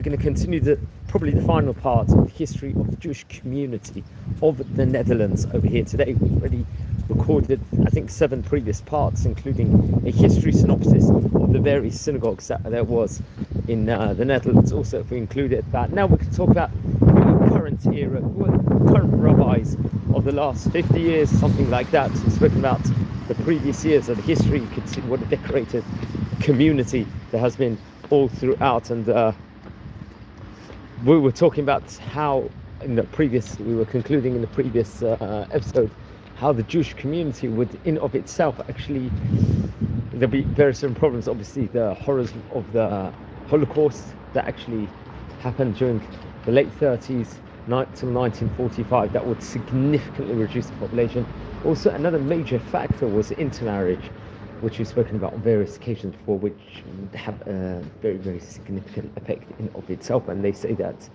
going to continue probably the final part of the history of the Jewish community of the Netherlands over here today. We've already recorded, I think, 7 previous parts, including a history synopsis of the various synagogues that there was in the Netherlands. Also, if we included that, now we can talk about the current era, current rabbis of the last 50 years, something like that. We've spoken about the previous years of the history. You can see what a decorated community there has been all throughout, and we were talking about how we were concluding in the previous episode how the Jewish community would in of itself actually, there'll be various different problems, obviously the horrors of the Holocaust that actually happened during the late 30s till 1945, that would significantly reduce the population. Also, another major factor was intermarriage, which we've spoken about on various occasions before, which would have a very, very significant effect in of itself. And they say that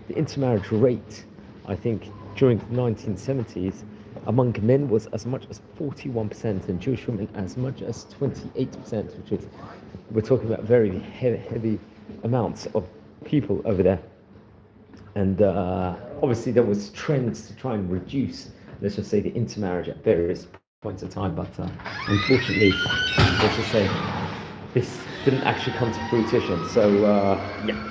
the intermarriage rate, I think, during the 1970s, among men was as much as 41%, and Jewish women as much as 28%, which is, we're talking about very heavy amounts of people over there. And obviously there was trends to try and reduce, let's just say, the intermarriage at various points of time, but unfortunately, let's just say, this didn't actually come to fruition. So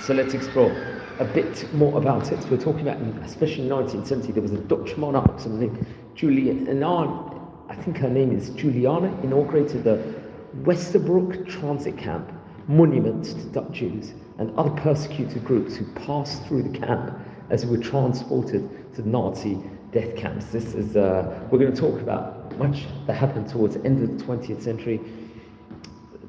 so let's explore a bit more about it. We're talking about, especially in 1970, there was a Dutch monarch, something Juliana, I think her name is Juliana, inaugurated the Westerbroek transit camp, monument to Dutch Jews and other persecuted groups who passed through the camp as they were transported to the Nazi death camps. This is we're going to talk about much that happened towards the end of the 20th century,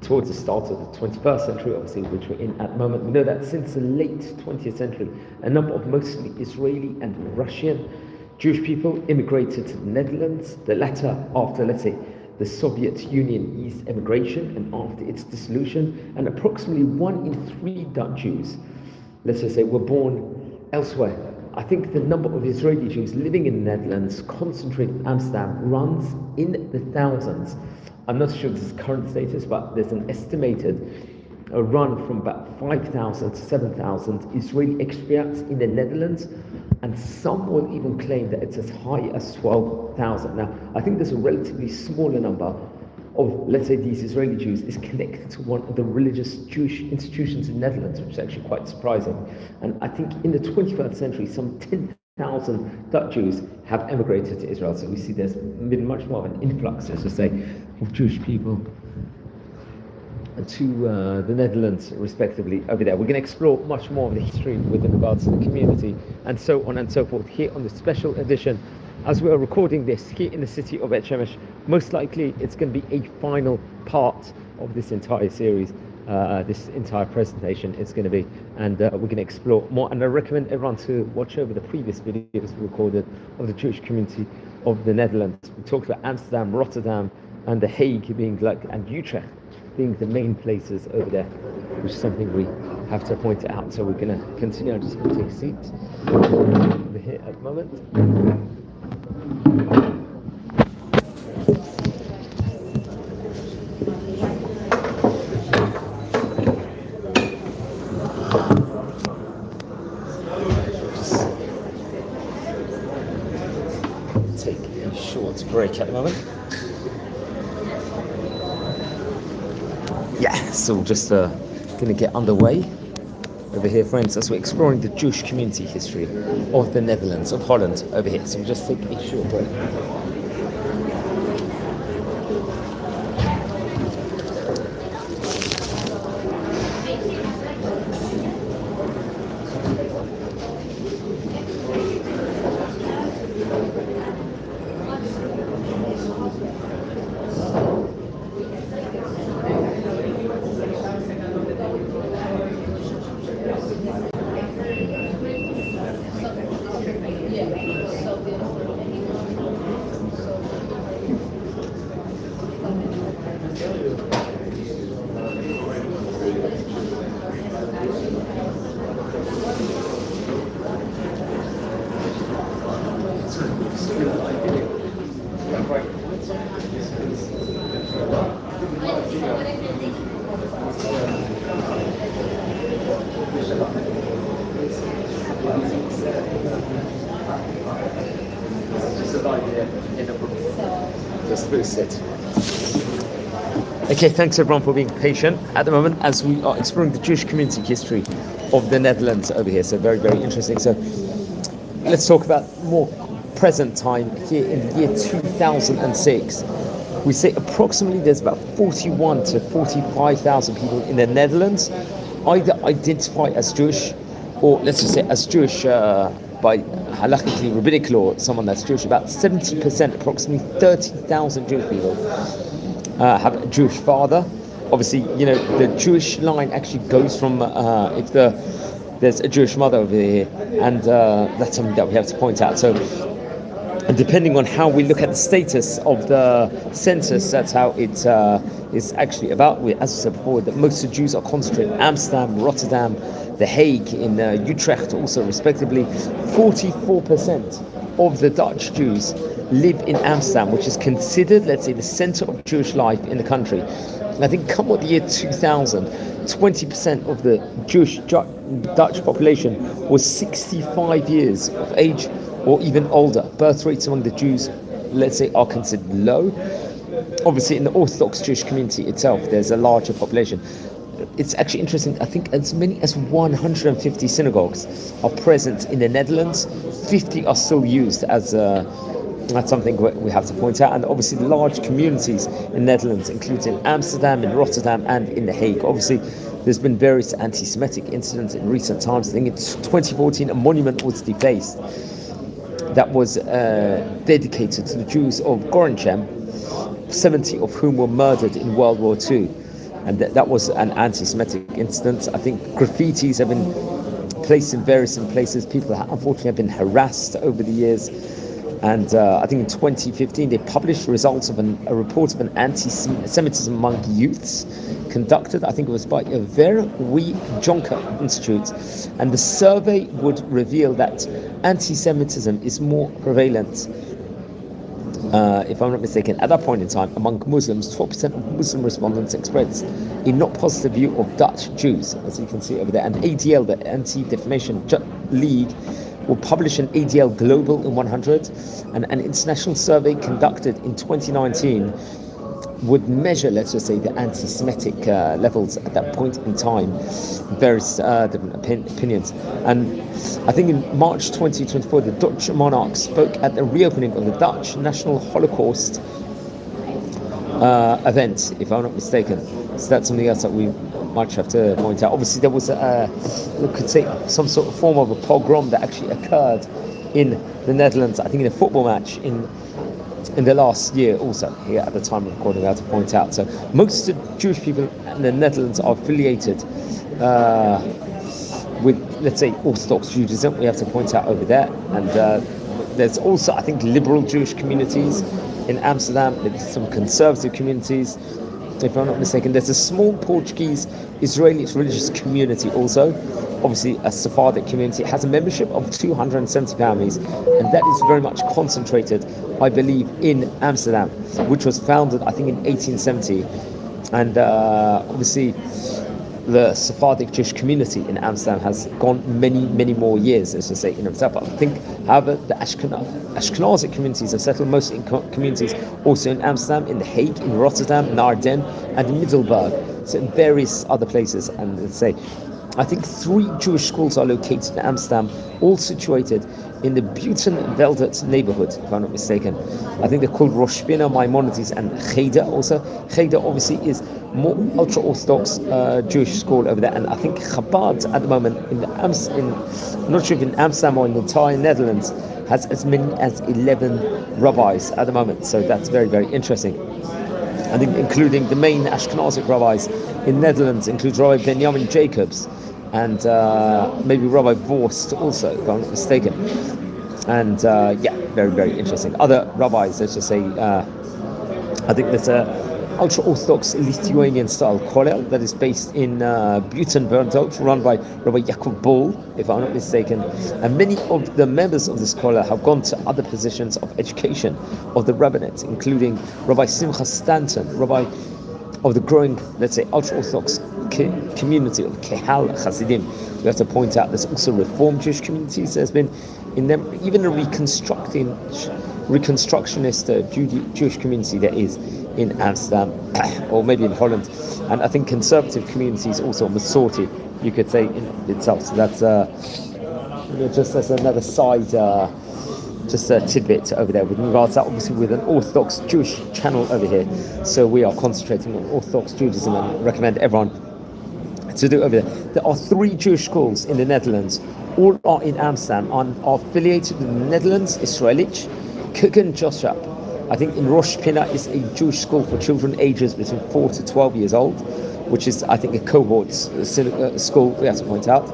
towards the start of the 21st century, obviously, which we're in at the moment. We know that since the late 20th century, a number of mostly Israeli and Russian Jewish people immigrated to the Netherlands, the latter after, let's say, the Soviet Union eased immigration and after its dissolution, and approximately 1 in 3 Dutch Jews, let's just say, were born elsewhere. I think the number of Israeli Jews living in the Netherlands, concentrated in Amsterdam, runs in the thousands. I'm not sure this is current status, but there's an estimated run from about 5,000 to 7,000 Israeli expats in the Netherlands, and some will even claim that it's as high as 12,000. Now, I think there's a relatively smaller number of, let's say, these Israeli Jews is connected to one of the religious Jewish institutions in the Netherlands, which is actually quite surprising. And I think in the 21st century, some 10,000 Dutch Jews have emigrated to Israel. So we see there's been much more of an influx, let's just say, of Jewish people to the Netherlands, respectively, over there. We're going to explore much more of the history with regards to the community and so on and so forth here on the special edition. As we are recording this here in the city of Bet Shemesh, most likely it's going to be a final part of this entire series, this entire presentation is going to be, and we're going to explore more. And I recommend everyone to watch over the previous videos we recorded of the Jewish community of the Netherlands. We talked about Amsterdam, Rotterdam, and The Hague being and Utrecht being the main places over there, which is something we have to point out. So we're going to continue. I'm just going to take a seat over here at the moment. Take a short break at the moment. So just going to get underway over here, friends, as we're exploring the Jewish community history of the Netherlands, of Holland, over here. So we'll just take a short break. Just boost it. Okay, thanks everyone for being patient at the moment as we are exploring the Jewish community history of the Netherlands over here. So very, very interesting. So let's talk about more present time here in the year 2006. We say approximately there's about 41 to 45,000 people in the Netherlands either identify as Jewish or let's just say as Jewish by halakhically rabbinic law, someone that's Jewish. About 70%, approximately 30,000 Jewish people have a Jewish father. Obviously, you know, the Jewish line actually goes from if there's a Jewish mother over here, and that's something that we have to point out. So, and depending on how we look at the status of the census, that's how it is actually about. As I said before, that most of the Jews are concentrated in Amsterdam, Rotterdam, The Hague, in Utrecht also respectively. 44% of the Dutch Jews live in Amsterdam, which is considered, let's say, the center of Jewish life in the country. And I think come what the year 2000, 20% of the Jewish Dutch population was 65 years of age or even older. Birth rates among the Jews, let's say, are considered low. Obviously, in the Orthodox Jewish community itself, there's a larger population. It's actually interesting. I think as many as 150 synagogues are present in the Netherlands. 50 are still used as that's something we have to point out. And obviously, the large communities in the Netherlands, including Amsterdam, in Rotterdam, and in The Hague. Obviously, there's been various anti-Semitic incidents in recent times. I think in 2014, a monument was defaced that was dedicated to the Jews of Gorinchem, 70 of whom were murdered in World War II. And that was an anti-Semitic incident. I think graffitis have been placed in various places. People unfortunately have been harassed over the years. And I think in 2015 they published results of a report of an anti-Semitism among youths conducted, I think it was by a Verwee Jonker Institute, and the survey would reveal that anti-Semitism is more prevalent, if I'm not mistaken, at that point in time among Muslims. 12% of Muslim respondents expressed a not positive view of Dutch Jews, as you can see over there. And ADL, the Anti-Defamation League, will publish an ADL Global in 100, and an international survey conducted in 2019 would measure, let's just say, the anti-Semitic levels at that point in time, various different opinions. And I think in March 2024, the Dutch monarch spoke at the reopening of the Dutch National Holocaust event, if I'm not mistaken. So that's something else that we might have to point out. Obviously, there was we could say some sort of form of a pogrom that actually occurred in the Netherlands, I think in a football match in the last year also, here at the time of recording, I have to point out. So most of the Jewish people in the Netherlands are affiliated with, let's say, Orthodox Judaism, we have to point out over there. And there's also, I think, liberal Jewish communities in Amsterdam. There's some conservative communities, if I'm not mistaken. There's a small Portuguese Israeli religious community also, obviously a Sephardic community. It has a membership of 270 families, and that is very much concentrated, I believe, in Amsterdam, which was founded, I think, in 1870. And obviously the Sephardic Jewish community in Amsterdam has gone many, many more years, as to say, in itself. But I think, however, the Ashkenazic communities have settled mostly in communities also in Amsterdam, in The Hague, in Rotterdam, Naarden, and in Middelburg, so in various other places. And let's say, I think 3 Jewish schools are located in Amsterdam, all situated in the Buitenveldert neighborhood, if I'm not mistaken. I think they're called Rosh Hashanah, Maimonides, and Cheder also. Cheder obviously is more ultra-Orthodox Jewish school over there, and I think Chabad at the moment I'm not sure if in Amsterdam or in the entire Netherlands has as many as 11 rabbis at the moment. So that's very, very interesting. I think including the main Ashkenazic rabbis in Netherlands includes Rabbi Benjamin Jacobs and maybe Rabbi Vorst also, if I'm not mistaken. And very, very interesting. Other rabbis, let's just say, I think there's a ultra-Orthodox Lithuanian-style kollel that is based in Buitenveldert, run by Rabbi Yaakov Bull, if I'm not mistaken. And many of the members of this kollel have gone to other positions of education of the rabbinate, including Rabbi Simcha Stanton, rabbi of the growing, let's say, ultra-Orthodox community of Kehal Hasidim, we have to point out there's also Reformed Jewish communities. There's been in them even a reconstructionist Jewish community that is in Amsterdam or maybe in Holland, and I think conservative communities also Masorti, you could say in itself. So that's just as another side. Just a tidbit over there with regards to obviously with an Orthodox Jewish channel over here, so we are concentrating on Orthodox Judaism and recommend everyone to do over there. There are 3 Jewish schools in the Netherlands, all are in Amsterdam and are affiliated with the Netherlands Israelite Kugan Joshap. I think in Rosh Pinna is a Jewish school for children ages between 4 to 12 years old, which is I think a cohort school we have to point out.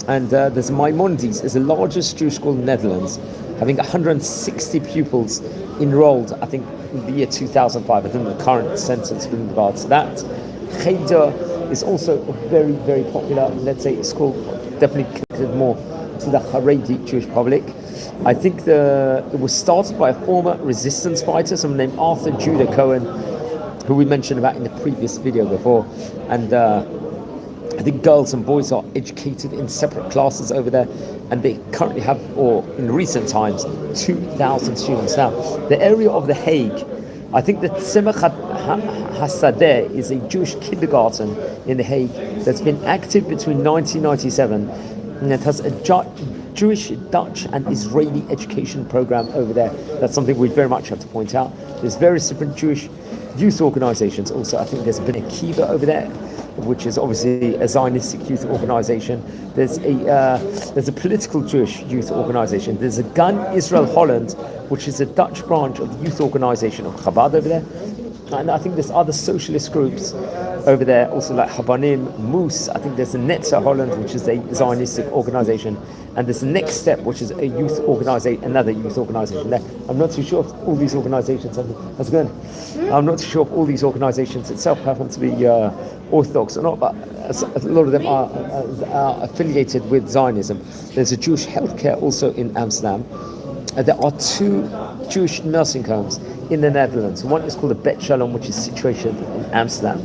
And there's Maimonides, is the largest Jewish school in the Netherlands, having 160 pupils enrolled, I think, in the year 2005. I think the current census with regards to that. Cheder is also a very, very popular, let's say, school, definitely connected more to the Haredi Jewish public. I think it was started by a former resistance fighter, someone named Arthur Judah Cohen, who we mentioned about in the previous video before. And I think girls and boys are educated in separate classes over there, and they currently have, or in recent times, 2,000 students now. The area of The Hague, I think that Tzemach HaSadeh is a Jewish kindergarten in The Hague that's been active between 1997, and it has a Jewish, Dutch and Israeli education program over there. That's something we very much have to point out. There's various different Jewish youth organizations also. I think there's been a Kiva over there, which is obviously a Zionistic youth organization. There's a political Jewish youth organization. There's a Gun Israel Holland, which is a Dutch branch of the youth organization of Chabad over there. And I think there's other socialist groups over there, also like Habanim, Moose. I think there's a Netzer Holland, which is a Zionistic organization. And there's the Next Step, which is a youth organization, another youth organization there. I'm not too sure if all these organizations I'm not too sure if all these organizations itself happen to be Orthodox or not, but a lot of them are affiliated with Zionism. There's a Jewish healthcare also in Amsterdam. There are 2 Jewish nursing homes in the Netherlands. One is called the Bet Shalom, which is situated in Amsterdam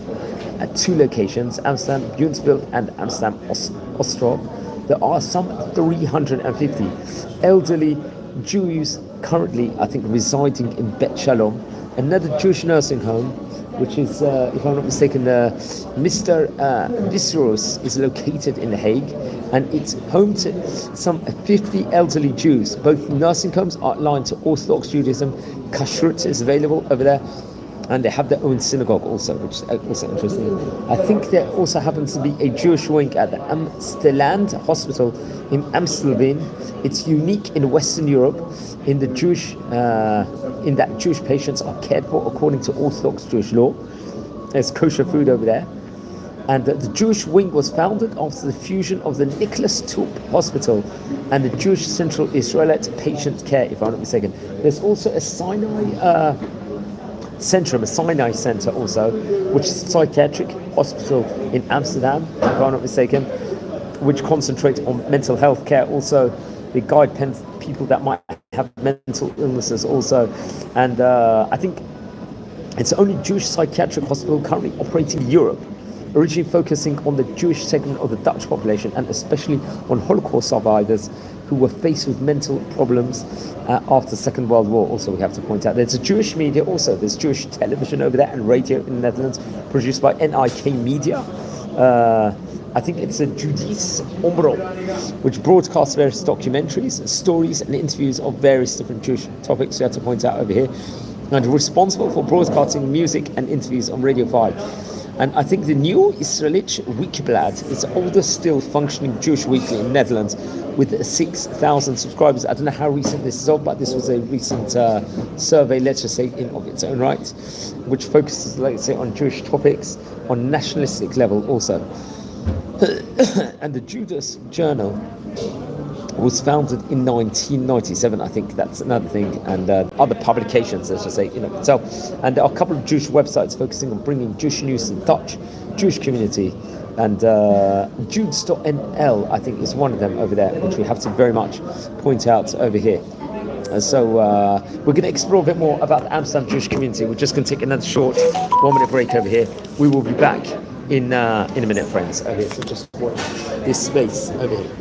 at 2 locations, Amsterdam Bunsveld and Amsterdam Ostrov. There are some 350 elderly Jews currently, I think, residing in Bet Shalom. Another Jewish nursing home, which is, if I'm not mistaken, Mr. Visseros, is located in The Hague, and it's home to some 50 elderly Jews. Both nursing homes are aligned to Orthodox Judaism. Kashrut is available over there, and they have their own synagogue also, which is also interesting. I think there also happens to be a Jewish wing at the Amsteland Hospital in Amstelveen. It's unique in Western Europe, in that Jewish patients are cared for according to Orthodox Jewish law. There's kosher food over there. And the Jewish wing was founded after the fusion of the Nicholas Tulp Hospital and the Jewish Central Israelite Patient Care, if I'm not mistaken. There's also a Sinai Centrum, a Sinai Center also, which is a psychiatric hospital in Amsterdam, if I'm not mistaken, which concentrates on mental health care also. They guide people that might have mental illnesses also. And I think it's the only Jewish psychiatric hospital currently operating in Europe, originally focusing on the Jewish segment of the Dutch population and especially on Holocaust survivors who were faced with mental problems after the Second World War. Also, we have to point out there's a Jewish media also. There's Jewish television over there and radio in the Netherlands, produced by NIK Media. I think it's a Judith Omro, which broadcasts various documentaries, stories and interviews of various different Jewish topics we have to point out over here, and responsible for broadcasting music and interviews on Radio 5. And I think the New Israelite Weekblad is the oldest still functioning Jewish weekly in the Netherlands with 6,000 subscribers. I don't know how recent this is of, but this was a recent survey, let's just say, in of its own right, which focuses, let's say, on Jewish topics on nationalistic level also. And the Judas Journal was founded in 1997. I think that's another thing, and other publications, let's just say, in of itself. And there are a couple of Jewish websites focusing on bringing Jewish news to the Dutch Jewish community, and Judes.nl, I think, is one of them over there, which we have to very much point out over here. So we're going to explore a bit more about the Amsterdam Jewish community. We're just going to take another short 1 minute break over here. We will be back in a minute, friends. Okay, so just watch. this space over here.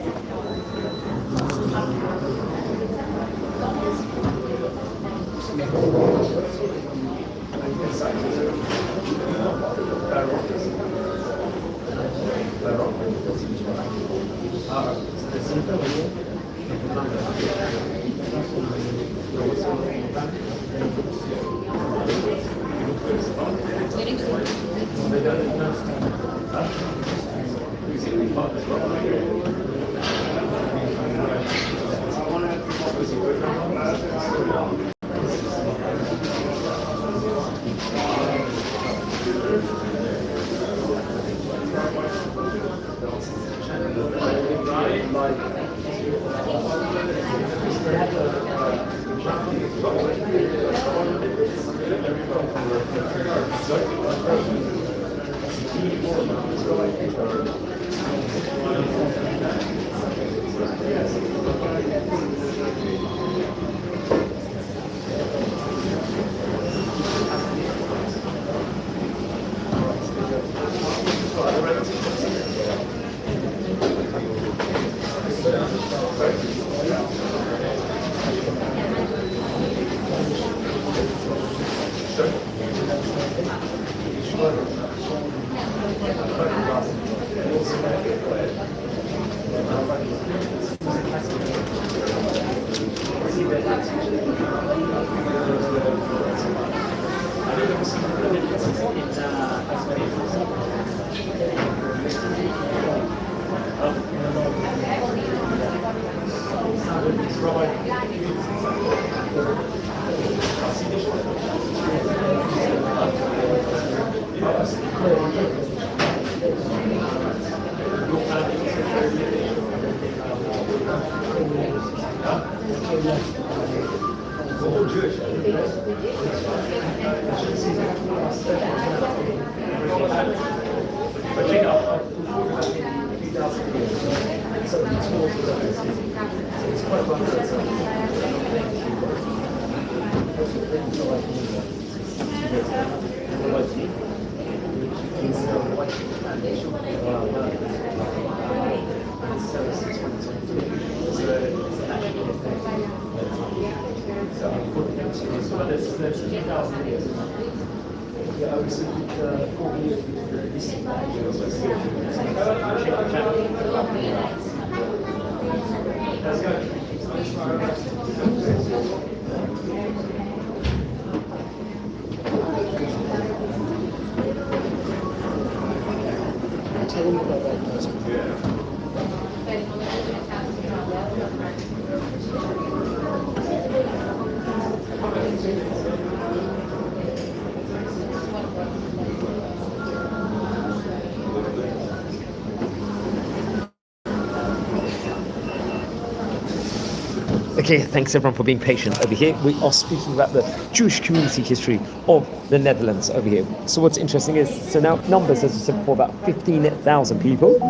Okay, thanks everyone for being patient over here. We are speaking about the Jewish community history of the Netherlands over here. So what's interesting is, so now numbers, as I said before, about 15,000 people,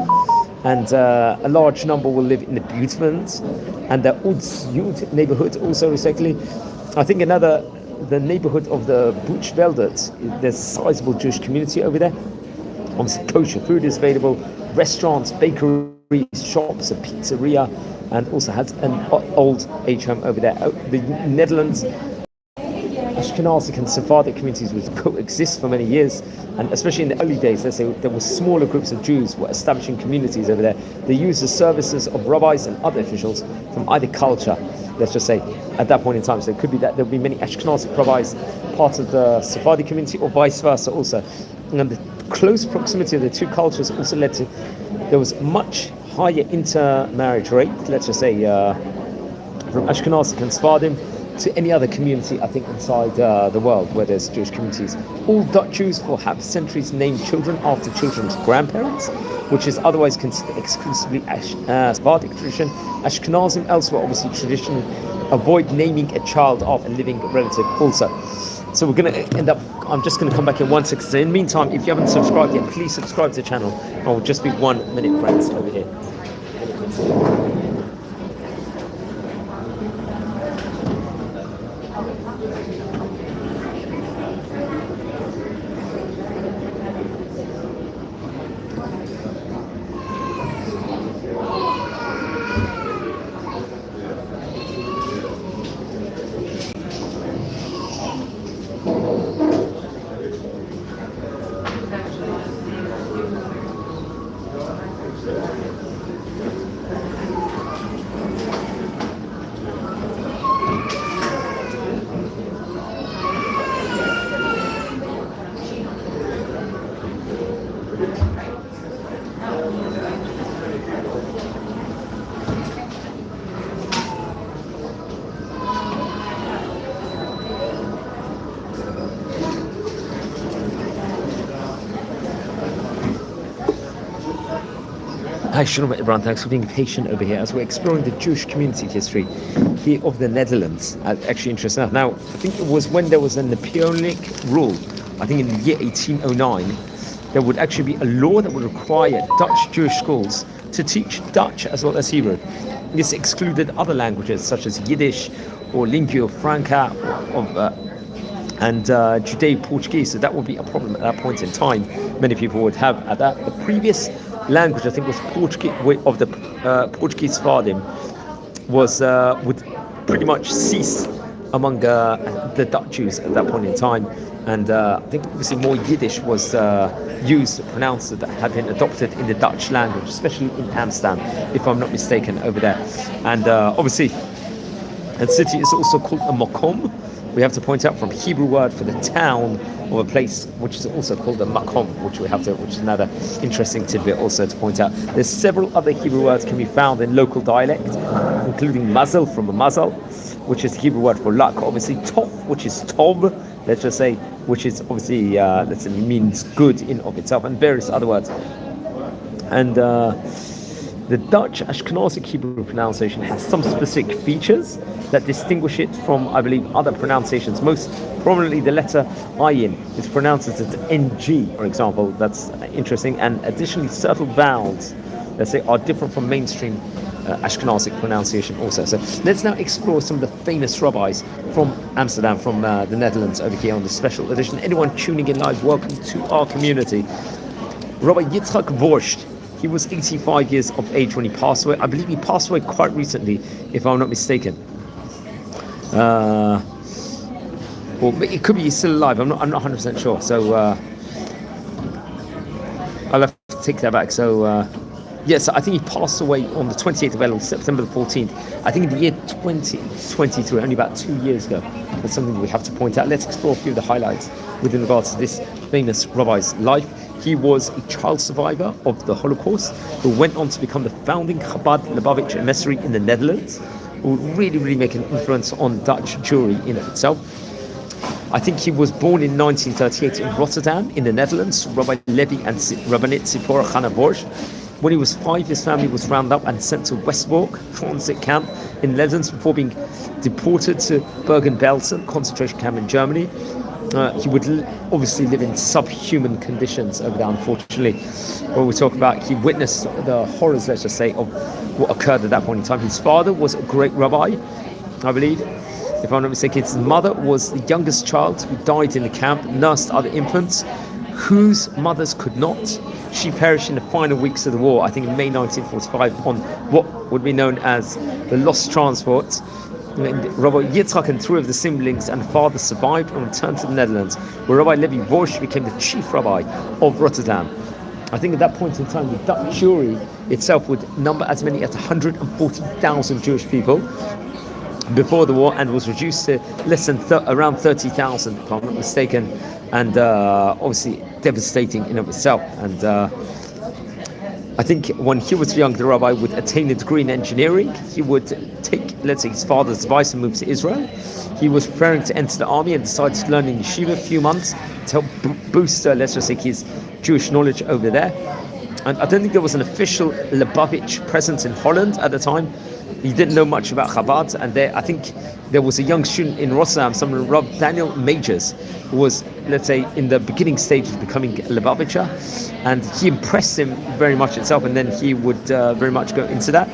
and a large number will live in the Buurtland and the Oud neighborhood also, respectively. I think the neighborhood of the Buurtveldert, there's a sizable Jewish community over there. Obviously, kosher food is available, restaurants, bakeries, shops, a pizzeria, and also has an old age home over there. The Netherlands, Ashkenazic and Sephardic communities would coexist for many years, and especially in the early days, let's say, there were smaller groups of Jews were establishing communities over there. They used the services of rabbis and other officials from either culture, let's just say, at that point in time. So it could be that there would be many Ashkenazic rabbis part of the Sephardic community, or vice versa also. And the close proximity of the two cultures also led to, there was much higher intermarriage rate, let's just say, from Ashkenazic and Sephardim to any other community, I think, inside the world where there's Jewish communities. All Dutch Jews for half centuries named children after children's grandparents, which is otherwise considered exclusively Sephardic tradition. Ashkenazim elsewhere, obviously, traditionally avoid naming a child after a living relative also. So we're going to end up, I'm just going to come back in 1 second. So in the meantime, if you haven't subscribed yet, please subscribe to the channel. I will just be 1 minute, friends, over here. Hi, Shalom everyone. Thanks for being patient over here as we're exploring the Jewish community history here of the Netherlands. Actually, interesting enough. Now, I think it was when there was a Napoleonic rule, I think in the year 1809, there would actually be a law that would require Dutch Jewish schools to teach Dutch as well as Hebrew. This excluded other languages such as Yiddish or Lingua Franca and Judeo-Portuguese. So that would be a problem at that point in time. Many people would have at that. The previous language, I think, was Portuguese of the Portuguese Fardim, was would pretty much cease among the Dutch Jews at that point in time, and I think obviously more Yiddish was used, pronounced, that had been adopted in the Dutch language, especially in Amsterdam, if I'm not mistaken, over there. And obviously, the city is also called a Makom. We have to point out from Hebrew word for the town or a place, which is also called a makom, which is another interesting tidbit also to point out. There's several other Hebrew words can be found in local dialect, including mazel from a mazel, which is the Hebrew word for luck. Obviously, tov, which is tov, let's just say, which is obviously let's say means good in of itself, and various other words. And the Dutch Ashkenazic Hebrew pronunciation has some specific features that distinguish it from, I believe, other pronunciations. Most prominently, the letter ayin is pronounced as ng, for example. That's interesting. And additionally, certain vowels, let's say, are different from mainstream Ashkenazic pronunciation also. So let's now explore some of the famous rabbis from Amsterdam, from the Netherlands, over here on this special edition. Anyone tuning in live, welcome to our community. Rabbi Yitzchak Vorsht. He was 85 years of age when he passed away. I believe he passed away quite recently, if I'm not mistaken. Or it could be he's still alive. I'm not 100% sure. So I'll have to take that back. So yes, I think he passed away on the 28th of Elul, September the 14th. I think in the year 2023, only about 2 years ago. That's something we have to point out. Let's explore a few of the highlights within regards to this famous rabbi's life. He was a child survivor of the Holocaust who went on to become the founding Chabad Lubavitch emissary in the Netherlands, who would really make an influence on Dutch Jewry in itself. I think he was born in 1938 in Rotterdam in the Netherlands, Rabbi Levi and Rabbanit Tzipora Chana Borsch. When he was 5, his family was rounded up and sent to Westbork transit camp in the Netherlands before being deported to Bergen-Belsen concentration camp in Germany. He would obviously live in subhuman conditions over there, unfortunately. When we talk about, he witnessed the horrors, let's just say, of what occurred at that point in time. His father was a great rabbi, I believe, if I'm not mistaken. His mother was the youngest child who died in the camp, nursed other infants whose mothers could not. She perished in the final weeks of the war, I think in May 1945, on what would be known as the Lost Transport. Rabbi Yitzchak and 3 of the siblings and father survived and returned to the Netherlands, where Rabbi Levi Vorscht became the chief rabbi of Rotterdam. I think at that point in time, the Dutch Jewry itself would number as many as 140,000 Jewish people before the war, and was reduced to less than around 30,000, if I'm not mistaken, and obviously devastating in of itself. And I think when he was young, the rabbi would attain a degree in engineering. He would take, let's say, his father's advice and move to Israel. He was preparing to enter the army and decided to learn in yeshiva a few months to help boost, let's just say, his Jewish knowledge over there. And I don't think there was an official Lubavitch presence in Holland at the time. He didn't know much about Chabad, and I think there was a young student in Rotterdam, someone Rob Daniel Majors, who was, let's say, in the beginning stages of becoming a Lubavitcher, and he impressed him very much itself, and then he would very much go into that.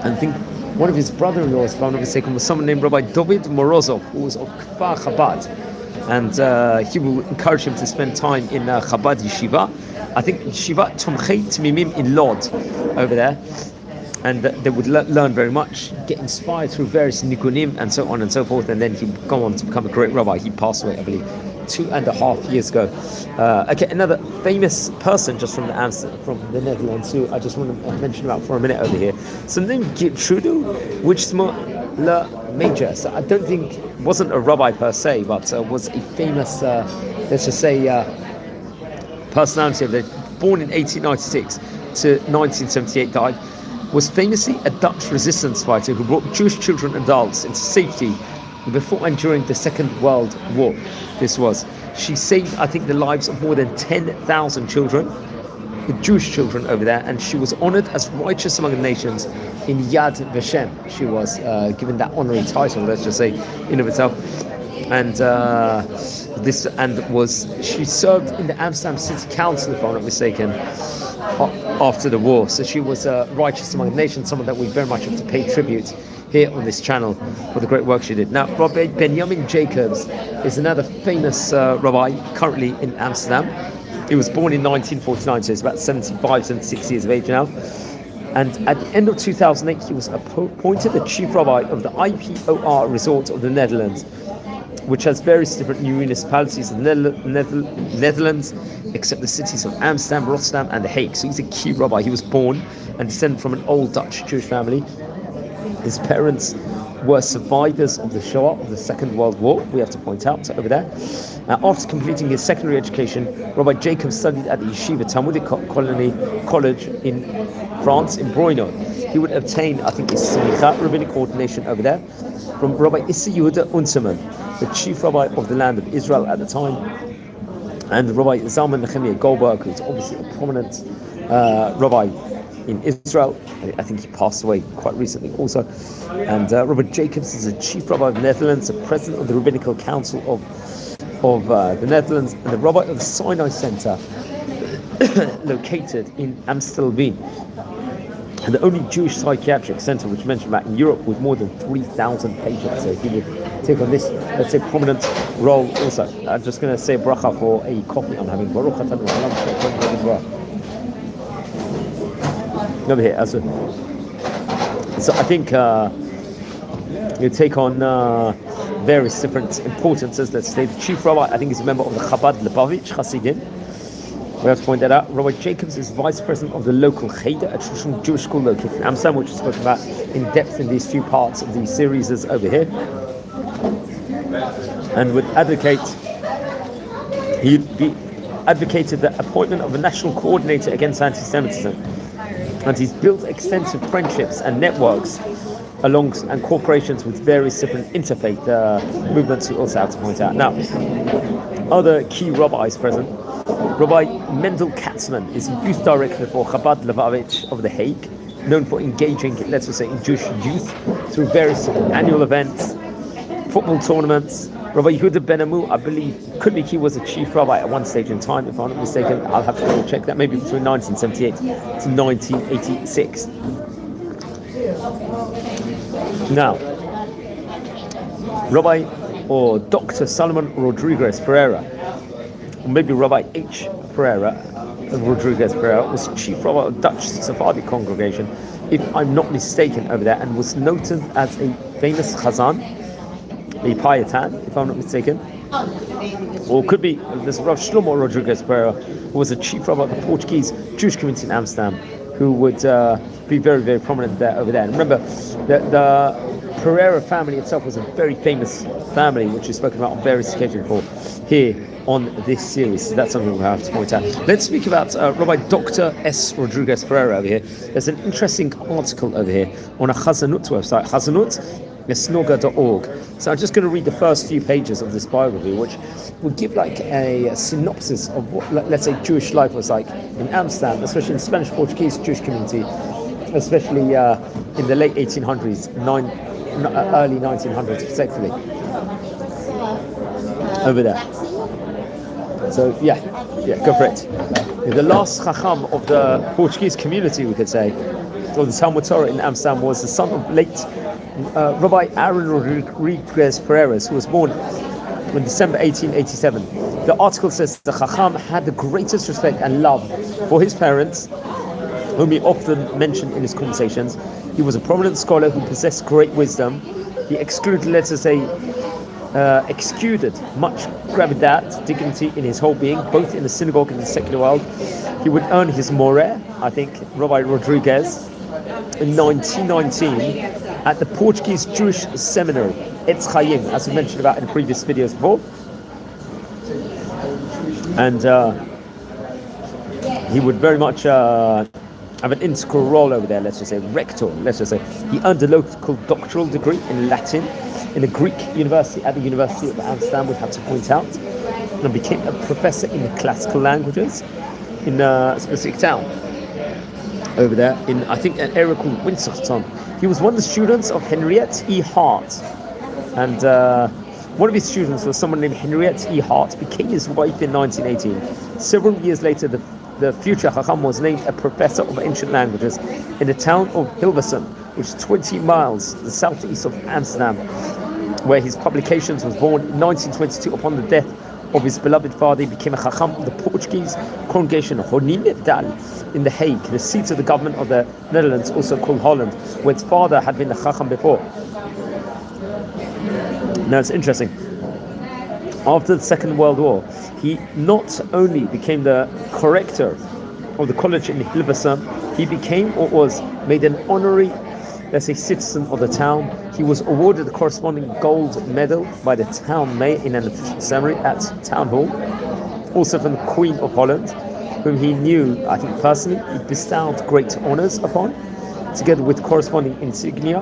And I think one of his brother-in-laws, if I'm not mistaken, was someone named Rabbi David Morozov, who was of Kfar Chabad, and he would encourage him to spend time in Chabad Yeshiva. I think Yeshiva Tomchei Tmimim in Lod over there. And they would learn very much, get inspired through various nikunim and so on and so forth, and then he would go on to become a great rabbi. He passed away, I believe, 2.5 years ago. Okay, another famous person just from the Netherlands, who I just want to mention about for a minute over here. So named Gertrude, which is more Le Major. So I don't think, wasn't a rabbi per se, but was a famous, let's just say, personality of it. Born in 1896 to 1978, died. Was famously a Dutch resistance fighter who brought Jewish children and adults into safety before and during the Second World War. She saved, I think, the lives of more than 10,000 children. the Jewish children over there, and she was honored as righteous among the nations in Yad Vashem. She was given that honorary title, let's just say, in of itself. And she served in the Amsterdam City Council, if I'm not mistaken, after the war. So she was righteous among the nations, someone that we very much have to pay tribute here on this channel for the great work she did. Now, Rabbi Benjamin Jacobs is another famous rabbi currently in Amsterdam. He was born in 1949, so he's about 75, 76 years of age now. And at the end of 2008, he was appointed the chief rabbi of the IPOR resort of the Netherlands, which has various different municipalities in the Netherlands, except the cities of Amsterdam, Rotterdam, and The Hague. So he's a key rabbi. He was born and descended from an old Dutch Jewish family. His parents were survivors of the Shoah, of the Second World War, we have to point out over there. After completing his secondary education, Rabbi Jacob studied at the Yeshiva Talmudic College in France, in Brno. He would obtain, I think, his rabbinic ordination over there from Rabbi Issa Yehuda Unserman, the chief rabbi of the land of Israel at the time, and Rabbi Zalman Nehemiah Goldberg, who's obviously a prominent rabbi in Israel. I think he passed away quite recently also. And Robert Jacobs is the chief rabbi of the Netherlands, the president of the Rabbinical Council of the Netherlands, and the rabbi of the Sinai Center, located in Amstelveen, and the only Jewish psychiatric center which mentioned that in Europe with more than 3,000 patients. So he would take on this, let's say, prominent role also. I'm just going to say bracha for a coffee I'm having. Baruch atah over here. So I think you take on various different importances. Let's say the chief rabbi, I think, is a member of the Chabad Lubavitch Hasidim. We have to point that out. Rabbi Jacobs is vice president of the local Cheder, a traditional Jewish school located in Amsterdam, which is spoken about in depth in these two parts of the series over here. And would advocated the appointment of a national coordinator against anti-Semitism. And he's built extensive friendships and networks and corporations with various different interfaith movements, we also have to point out. Now, other key rabbis present. Rabbi Mendel Katzman is youth director for Chabad Lubavitch of The Hague, known for engaging, let's just say, in Jewish youth through various annual events, football tournaments. Rabbi Yehuda Ben Amu, I believe, could be he was a chief rabbi at one stage in time, if I'm not mistaken. I'll have to double check that, maybe between 1978 to 1986. Now, Rabbi or Dr. Solomon Rodriguez Pereira, or maybe Rabbi H. Rodriguez Pereira, was chief rabbi of the Dutch Sephardic congregation, if I'm not mistaken, over there, and was noted as a famous chazan, a Payatan, if I'm not mistaken. Or could be this Rav Shlomo Rodriguez Pereira, who was a chief rabbi of the Portuguese Jewish community in Amsterdam, who would be very, very prominent there over there. And remember, the Pereira family itself was a very famous family, which is spoken about on various occasions for here on this series. So that's something we have to point out. Let's speak about Rabbi Dr. S. Rodriguez Pereira over here. There's an interesting article over here on a Chazanut website, chazanut.org. So I'm just going to read the first few pages of this biography, which will give like a synopsis of what, let's say, Jewish life was like in Amsterdam, especially in the Spanish-Portuguese Jewish community, especially in the late 1800s, early 1900s, particularly over there. So yeah, go for it. The last chacham of the Portuguese community, we could say, of the Talmud Torah in Amsterdam, was the son of late Rabbi Aaron Rodriguez Pereira, who was born in December 1887. The article says the chacham had the greatest respect and love for his parents, whom he often mentioned in his conversations. He was a prominent scholar who possessed great wisdom. He exuded much gravitas, dignity in his whole being, both in the synagogue and the secular world. He would earn his moreh, I think, Rabbi Rodriguez, in 1919 at the Portuguese Jewish Seminary, Etz Chaim, as we mentioned about in previous videos before. And he would very much have an integral role over there, let's just say, rector, let's just say. He earned a local doctoral degree in Latin in a Greek university at the University of Amsterdam, we have to point out, and became a professor in the classical languages. in a specific town over there in, I think, an area called Winsterton. He was one of the students of Henriette E. Hart, and one of his students was someone named Henriette E. Hart, became his wife in 1918. Several years later, the future Chacham was named a professor of ancient languages in the town of Hilversum, which is 20 miles to the southeast of Amsterdam, where his publications was born in 1922. Upon the death of his beloved father, he became a Chacham of the Portuguese congregation Honindal in The Hague, the seat of the government of the Netherlands, also called Holland, where his father had been the Chacham before. Now it's interesting. After the Second World War, he not only became the corrector of the college in Hilversum, he became or was made an honorary, let's say, citizen of the town. He was awarded the corresponding gold medal by the town mayor in an official ceremony at Town Hall. Also from the Queen of Holland, whom he knew, I think personally, he bestowed great honours upon, together with corresponding insignia.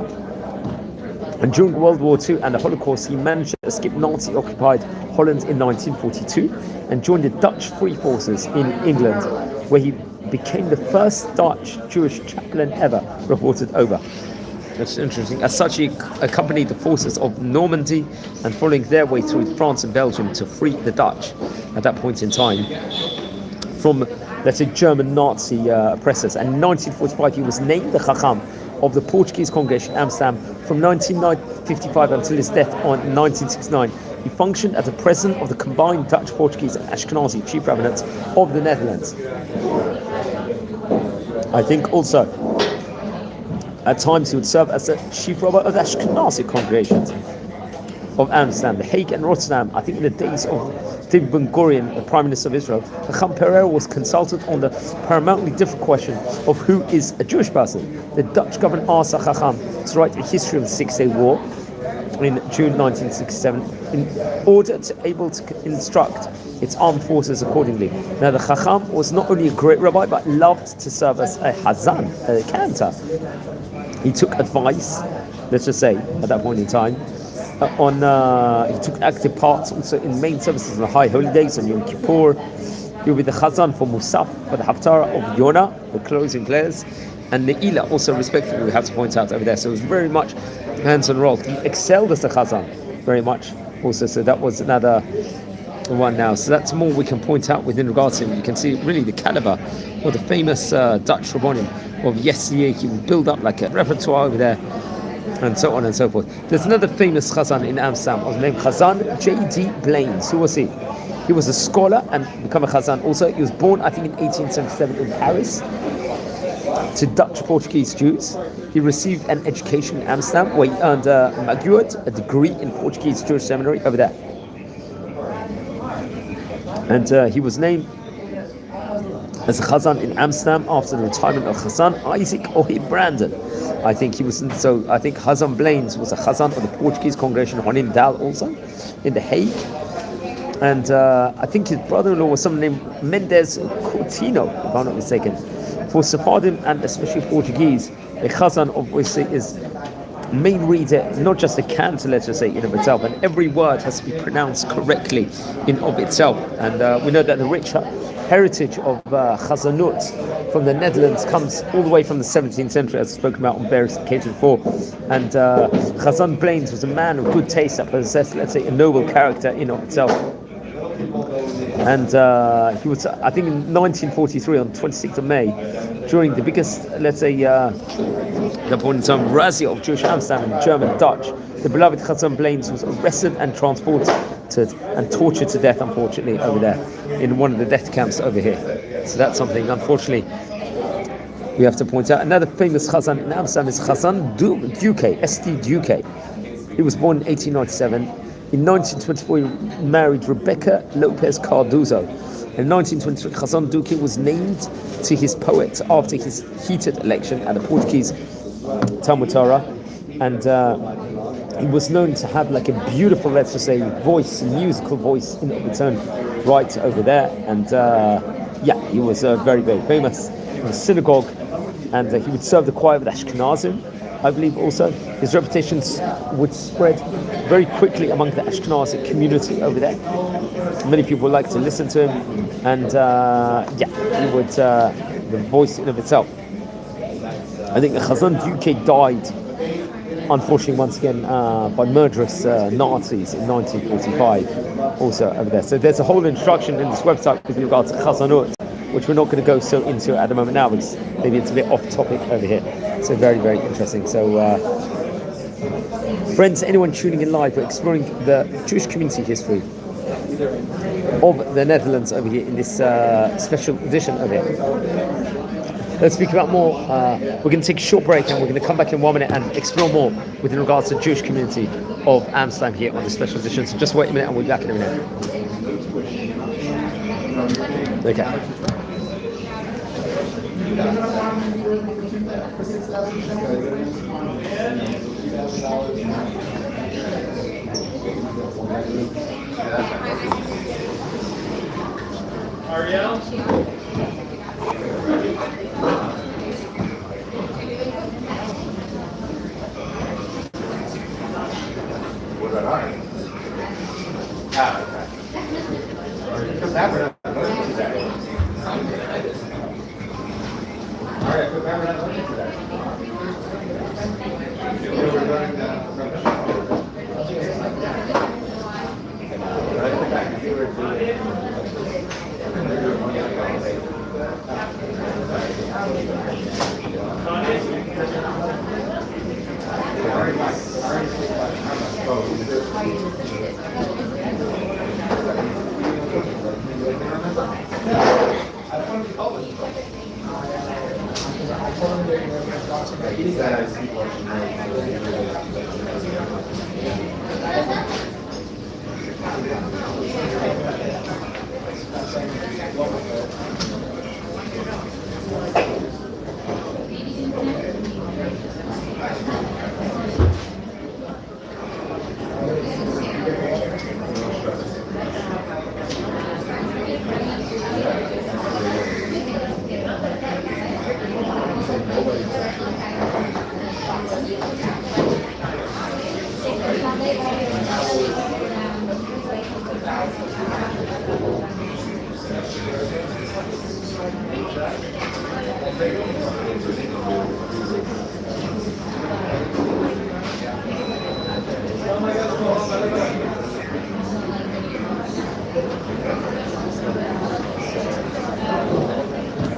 And during World War II and the Holocaust, he managed to escape Nazi-occupied Holland in 1942 and joined the Dutch Free Forces in England, where he became the first Dutch Jewish chaplain ever reported over. That's interesting. As such, he accompanied the forces of Normandy and following their way through France and Belgium to free the Dutch at that point in time from, let's say, German Nazi oppressors. And in 1945, he was named the Chacham of the Portuguese congregation in Amsterdam from 1955 until his death on 1969. He functioned as the president of the combined Dutch, Portuguese and Ashkenazi chief rabbinates of the Netherlands. I think also at times he would serve as the chief rabbi of the Ashkenazi congregations of Amsterdam, The Hague and Rotterdam. I think in the days of David Ben-Gurion, the Prime Minister of Israel, Chacham Pereira was consulted on the paramountly different question of who is a Jewish person. The Dutch government asked Chacham to write a history of the Six-Day War in June 1967 in order to able to instruct its armed forces accordingly. Now the Chacham was not only a great rabbi but loved to serve as a hazan, a cantor. He took advice, let's just say, at that point in time, he took active part also in main services on the high holy days on Yom Kippur. He will be the Chazan for Musaf, for the Haftarah of Yonah, the closing prayers, and Ne'ilah, also respectively, we have to point out over there. So it was very much hands-on role. He excelled as the Chazan, very much also. So that was another one now. So that's more we can point out within regards to him. You can see really the caliber of the famous Dutch Rabbonim of yesteryear. He would build up like a repertoire over there, and so on and so forth. There's another famous Chazan in Amsterdam, was named Chazan J.D. Blaines. Who was he? He was a scholar and became a Chazan also. He was born, I think, in 1877 in Paris to Dutch Portuguese Jews. He received an education in Amsterdam where he earned a maguad, a degree in Portuguese Jewish seminary over there. And he was named as a Chazan in Amsterdam after the retirement of Chazan Isaac Ohib Brandon. I think he was, so I think Chazan Blaines was a Chazan of the Portuguese congregation Honindal also in The Hague. And I think his brother-in-law was someone named Mendes Coutinho, if I'm not mistaken. For Sephardim and especially Portuguese, a Chazan obviously is main reader, not just a cantor, let's just say, in of itself, and every word has to be pronounced correctly in of itself. And we know that the rich heritage of Chazanut from the Netherlands comes all the way from the 17th century, as spoken about on various occasions before. And Chazan Blaines was a man of good taste that possessed, let's say, a noble character in of itself. And he was, I think, in 1943, on 26th of May, during the biggest, let's say, the point in time razzia of Jewish Amsterdam and German Dutch, the beloved Chazan Blaines was arrested and transported and tortured to death, unfortunately, over there in one of the death camps over here. So that's something, unfortunately, we have to point out. Another famous Chazan in Amsterdam is Chazan Duque, S.T. Duque. He was born in 1897. In 1924, he married Rebecca Lopez Cardozo. In 1923, Chazan Duque was named to his poet after his heated election at the Portuguese Talmud Torah, and he was known to have like a beautiful, let's just say, voice, musical voice in its own right over there. And he was very, very famous in the synagogue, and he would serve the choir of the Ashkenazim, I believe. Also, his reputation would spread very quickly among the Ashkenazi community over there. Many people like to listen to him, and he would the voice in of itself. I think Chazan Duque died, unfortunately, once again by murderous Nazis in 1945, also over there. So there's a whole instruction in this website with regards to Chazanut, which we're not going to go so into at the moment now, because maybe it's a bit off topic over here. So very, very interesting. So friends, anyone tuning in live, we're exploring the Jewish community history of the Netherlands over here in this special edition of it. Let's speak about more. We're going to take a short break, and we're going to come back in 1 minute and explore more with regards to the Jewish community of Amsterdam here on the special edition. So just wait a minute, and we'll be back in a minute. Okay. Ariel? What about ours? Ah, okay. Because that we're not looking today. All right, but that we're not looking today. We're running down from the shop.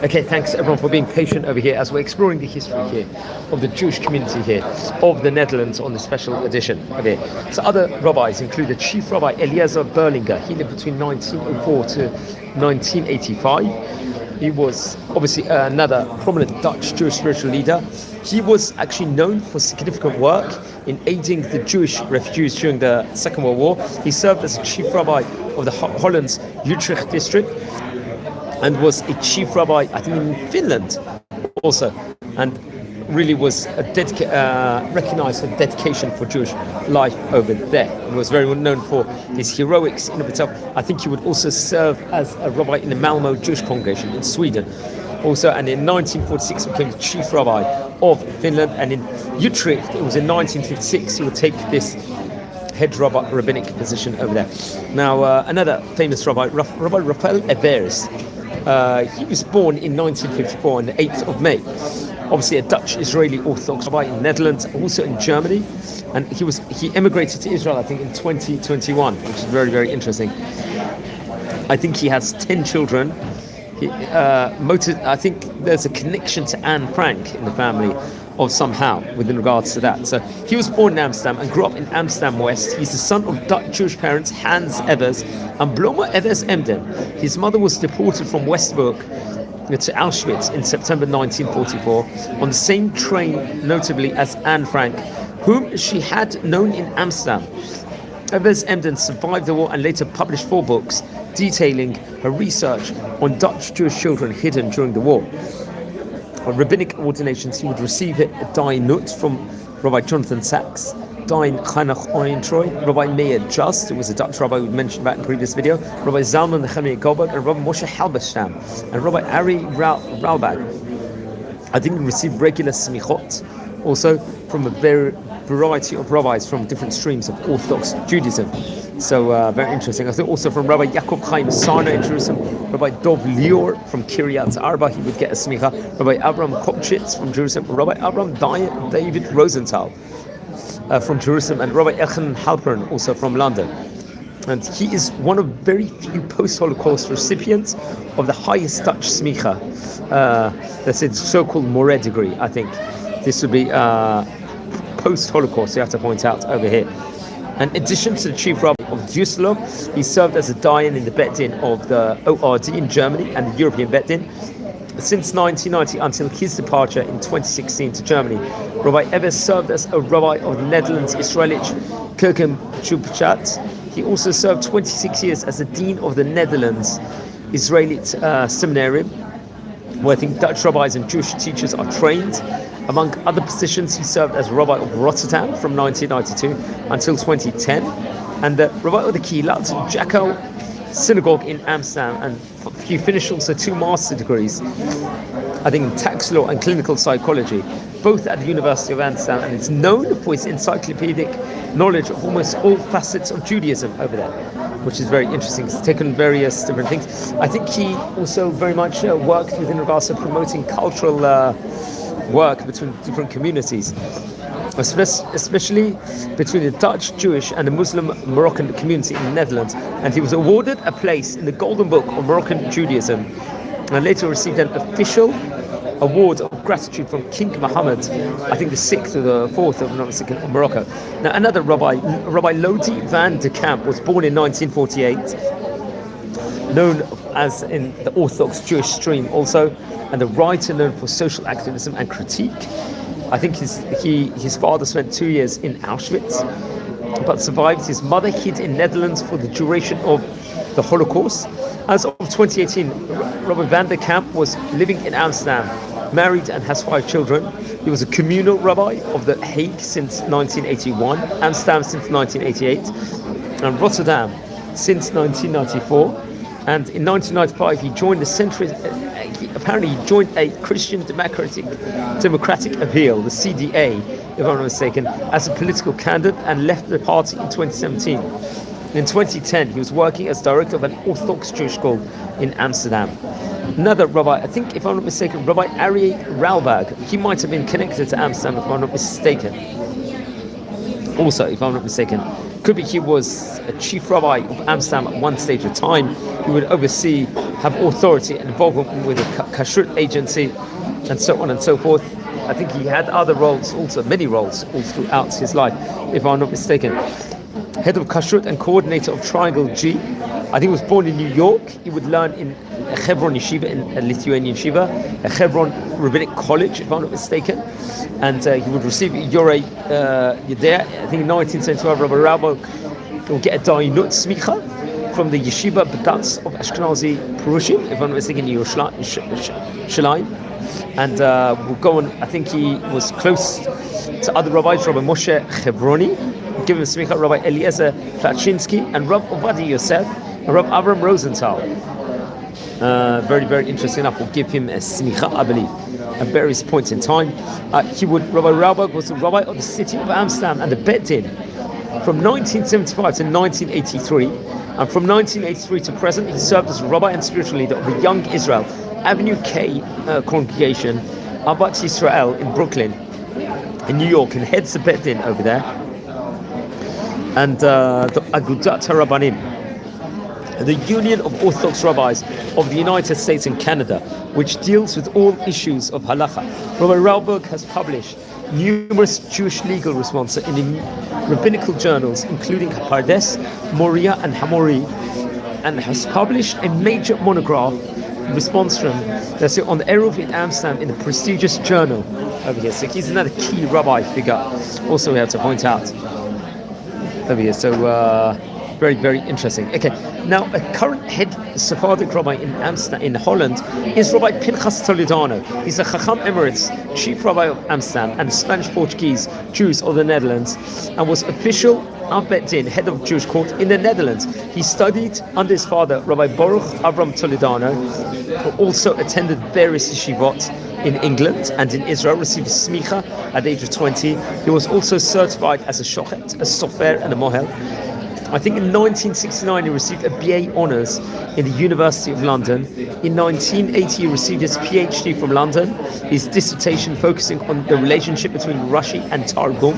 Okay, thanks everyone for being patient over here as we're exploring the history here of the Jewish community here of the Netherlands on the special edition of it. So other rabbis include the chief rabbi Eliezer Berlinger. He lived between 1904 to 1985. He was obviously another prominent Dutch Jewish spiritual leader. He was actually known for significant work in aiding the Jewish refugees during the Second World War. He served as a chief rabbi of the Holland's Utrecht district, and was a chief rabbi, I think, in Finland also, and really was a recognized for dedication for Jewish life over there. He was very well known for his heroics in of itself. I think he would also serve as a rabbi in the Malmo Jewish congregation in Sweden. Also, and in 1946 became the chief rabbi of Finland, and in Utrecht, it was in 1956 he would take this head rabbinic position over there. Now, another famous rabbi, Rabbi Raphael Evers. He was born in 1954 on the 8th of May. Obviously a Dutch Israeli Orthodox rabbi in the Netherlands, also in Germany, and he emigrated to Israel, I think, in 2021, which is very, very interesting. I think he has 10 children. I think there's a connection to Anne Frank in the family of somehow within regards to that. So he was born in Amsterdam and grew up in Amsterdam West. He's the son of Dutch Jewish parents Hans Evers and Bloma Evers Emden. His mother was deported from Westburg to Auschwitz in September 1944 on the same train, notably as Anne Frank, whom she had known in Amsterdam. Evers Emden survived the war and later published 4 books detailing her research on Dutch Jewish children hidden during the war. On rabbinic ordinations, he would receive a Dain Nut from Rabbi Jonathan Sachs, Dain Chanach Ointroy, Rabbi Meir Just, who was a Dutch rabbi we mentioned about in the previous video, Rabbi Zalman Nechemia Goldberg, and Rabbi Moshe Halberstam, and Rabbi Ari Raubag. I think he received regular smichot, also from a variety of rabbis from different streams of Orthodox Judaism. So very interesting. I think also from Rabbi Yaakov Chaim Sarna in Jerusalem, Rabbi Dov Lior from Kiryat Arba, he would get a smicha. Rabbi Abraham Kopchitz from Jerusalem, Rabbi Abraham David Rosenthal from Jerusalem, and Rabbi Elchanan Halpern also from London. And he is one of very few post-Holocaust recipients of the highest Dutch smicha. That's its so-called Moreh degree, I think. This would be post-Holocaust, you have to point out over here. In addition to the chief rabbi of Düsseldorf, he served as a dayan in the Bet Din of the ORD in Germany and the European Bet Din. Since 1990 until his departure in 2016 to Germany, Rabbi Ebbes served as a rabbi of the Netherlands Israelite Kirchengemeinschaft. He also served 26 years as the dean of the Netherlands Israelite Seminarium, where I think Dutch rabbis and Jewish teachers are trained. Among other positions, he served as rabbi of Rotterdam from 1992 until 2010, and the rabbi of the Kilat Jaco Synagogue in Amsterdam, and he finished also 2 master degrees, I think in tax law and clinical psychology, both at the University of Amsterdam, and it's known for its encyclopedic knowledge of almost all facets of Judaism over there, which is very interesting. He's taken various different things. I think he also very much worked within regards to promoting cultural work between different communities, especially between the Dutch, Jewish and the Muslim Moroccan community in the Netherlands, and he was awarded a place in the Golden Book of Moroccan Judaism, and later received an official award of gratitude from King Mohammed, I think the 6th or the 4th of Morocco. Now another rabbi, Rabbi Lodi van de Kamp, was born in 1948, known as in the Orthodox Jewish stream also, and a writer known for social activism and critique. I think his father spent 2 years in Auschwitz, but survived. His mother hid in Netherlands for the duration of the Holocaust. As of 2018, Rabbi van der Kamp was living in Amsterdam, married and has 5 children. He was a communal rabbi of The Hague since 1981, Amsterdam since 1988, and Rotterdam since 1994. And in 1995, he joined the Centurey. Apparently, he joined a Christian Democratic Appeal, the CDA, if I'm not mistaken, as a political candidate, and left the party in 2017. In 2010, he was working as director of an Orthodox Jewish school in Amsterdam. Another rabbi, I think, if I'm not mistaken, Rabbi Aryeh Rauberg, he might have been connected to Amsterdam, if I'm not mistaken. Also, if I'm not mistaken, could be he was a chief rabbi of Amsterdam at one stage of time. He would oversee, have authority and involvement with the kashrut agency, and so on and so forth. I think he had other roles, also many roles, all throughout his life, if I'm not mistaken. Head of kashrut and coordinator of Triangle G. I think he was born in New York. He would learn in a Hebron yeshiva, in a Lithuanian yeshiva, a Hebron rabbinic college, if I'm not mistaken. And he would receive Yorei Yedea. I think in 1975, Rabbi Rauberg will get a Dainut Smicha from the Yeshiva B'datz of Ashkenazi Perushim, if I'm not mistaken, in Yerushalayim. And we'll go on, I think he was close to other rabbis, Rabbi Moshe Chebroni, give him a smicha, Rabbi Eliezer Plachinsky, and Rabbi Ovadia Yosef, and Rabbi Avram Rosenthal. Very, very interesting enough, we'll give him a smicha, I believe, at various points in time. Rabbi Rauberg was the rabbi of the city of Amsterdam and the Bet Din from 1975 to 1983, and from 1983 to present, he served as rabbi and spiritual leader of the Young Israel Avenue K congregation, Abat Yisrael in Brooklyn, in New York, and heads the Bet Din over there, and the Agudat HaRabbanim, the Union of Orthodox Rabbis of the United States and Canada, which deals with all issues of halacha. Rabbi Rauberg has published numerous Jewish legal responses in rabbinical journals, including Pardes, Moria, and Hamori, and has published a major monograph response from that's on the Eruv in Amsterdam in the prestigious journal over here. So he's another key rabbi figure. Also, we have to point out over here. So very, very interesting. Okay, now a current head Sephardic rabbi in Amsterdam, in Holland, is Rabbi Pinchas Toledano. He's a Chacham Emirates, chief rabbi of Amsterdam, and Spanish-Portuguese Jews of the Netherlands, and was official Bet Din, head of Jewish court in the Netherlands. He studied under his father, Rabbi Baruch Avram Toledano, who also attended various yeshivot in England and in Israel, received smicha at the age of 20. He was also certified as a shochet, a sofer, and a mohel. I think in 1969 he received a BA Honours in the University of London. In 1980 he received his PhD from London, his dissertation focusing on the relationship between Rashi and Targum.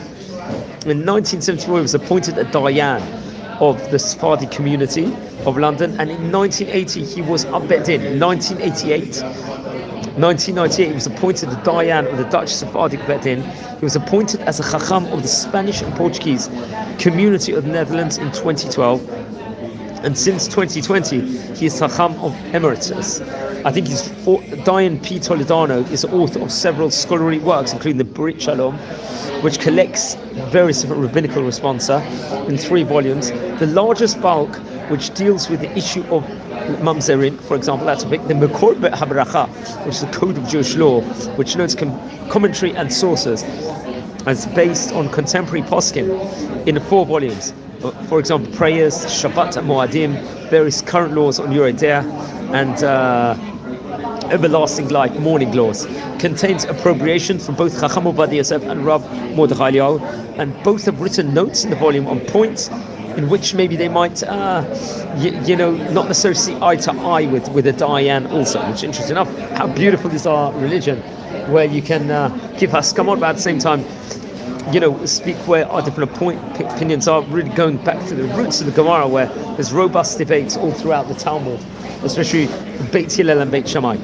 In 1974 he was appointed a Dayan of the Sephardi community of London, and in 1980 he was Abed Din. In 1998 he was appointed the Dayan of the Dutch Sephardic Bet Din. He was appointed as a Chacham of the Spanish and Portuguese community of the Netherlands in 2012, and since 2020 he is Chacham of Emeritus. I think Dayan P. Toledano is the author of several scholarly works, including the Brit Shalom, which collects various different rabbinical responsa in 3 volumes. The largest bulk, which deals with the issue of Mamzerim, for example, that's a big, the Mekor HaBaracha, which is the code of Jewish law, which notes commentary and sources, as based on contemporary poskim in 4 volumes. For example, prayers, Shabbat and Moadim, various current laws on Yoreh De'ah, and everlasting life, mourning laws. Contains appropriation from both Chacham Ovadia Yosef and Rav Mordechai Eliyahu, and both have written notes in the volume on points in which maybe they might, not necessarily see eye to eye with a Dayan also, which is interesting enough. How beautiful is our religion, where you can give haskamot, but at the same time, speak where our different opinions are, really going back to the roots of the Gemara, where there's robust debates all throughout the Talmud, especially Beit Hillel and Beit Shammai.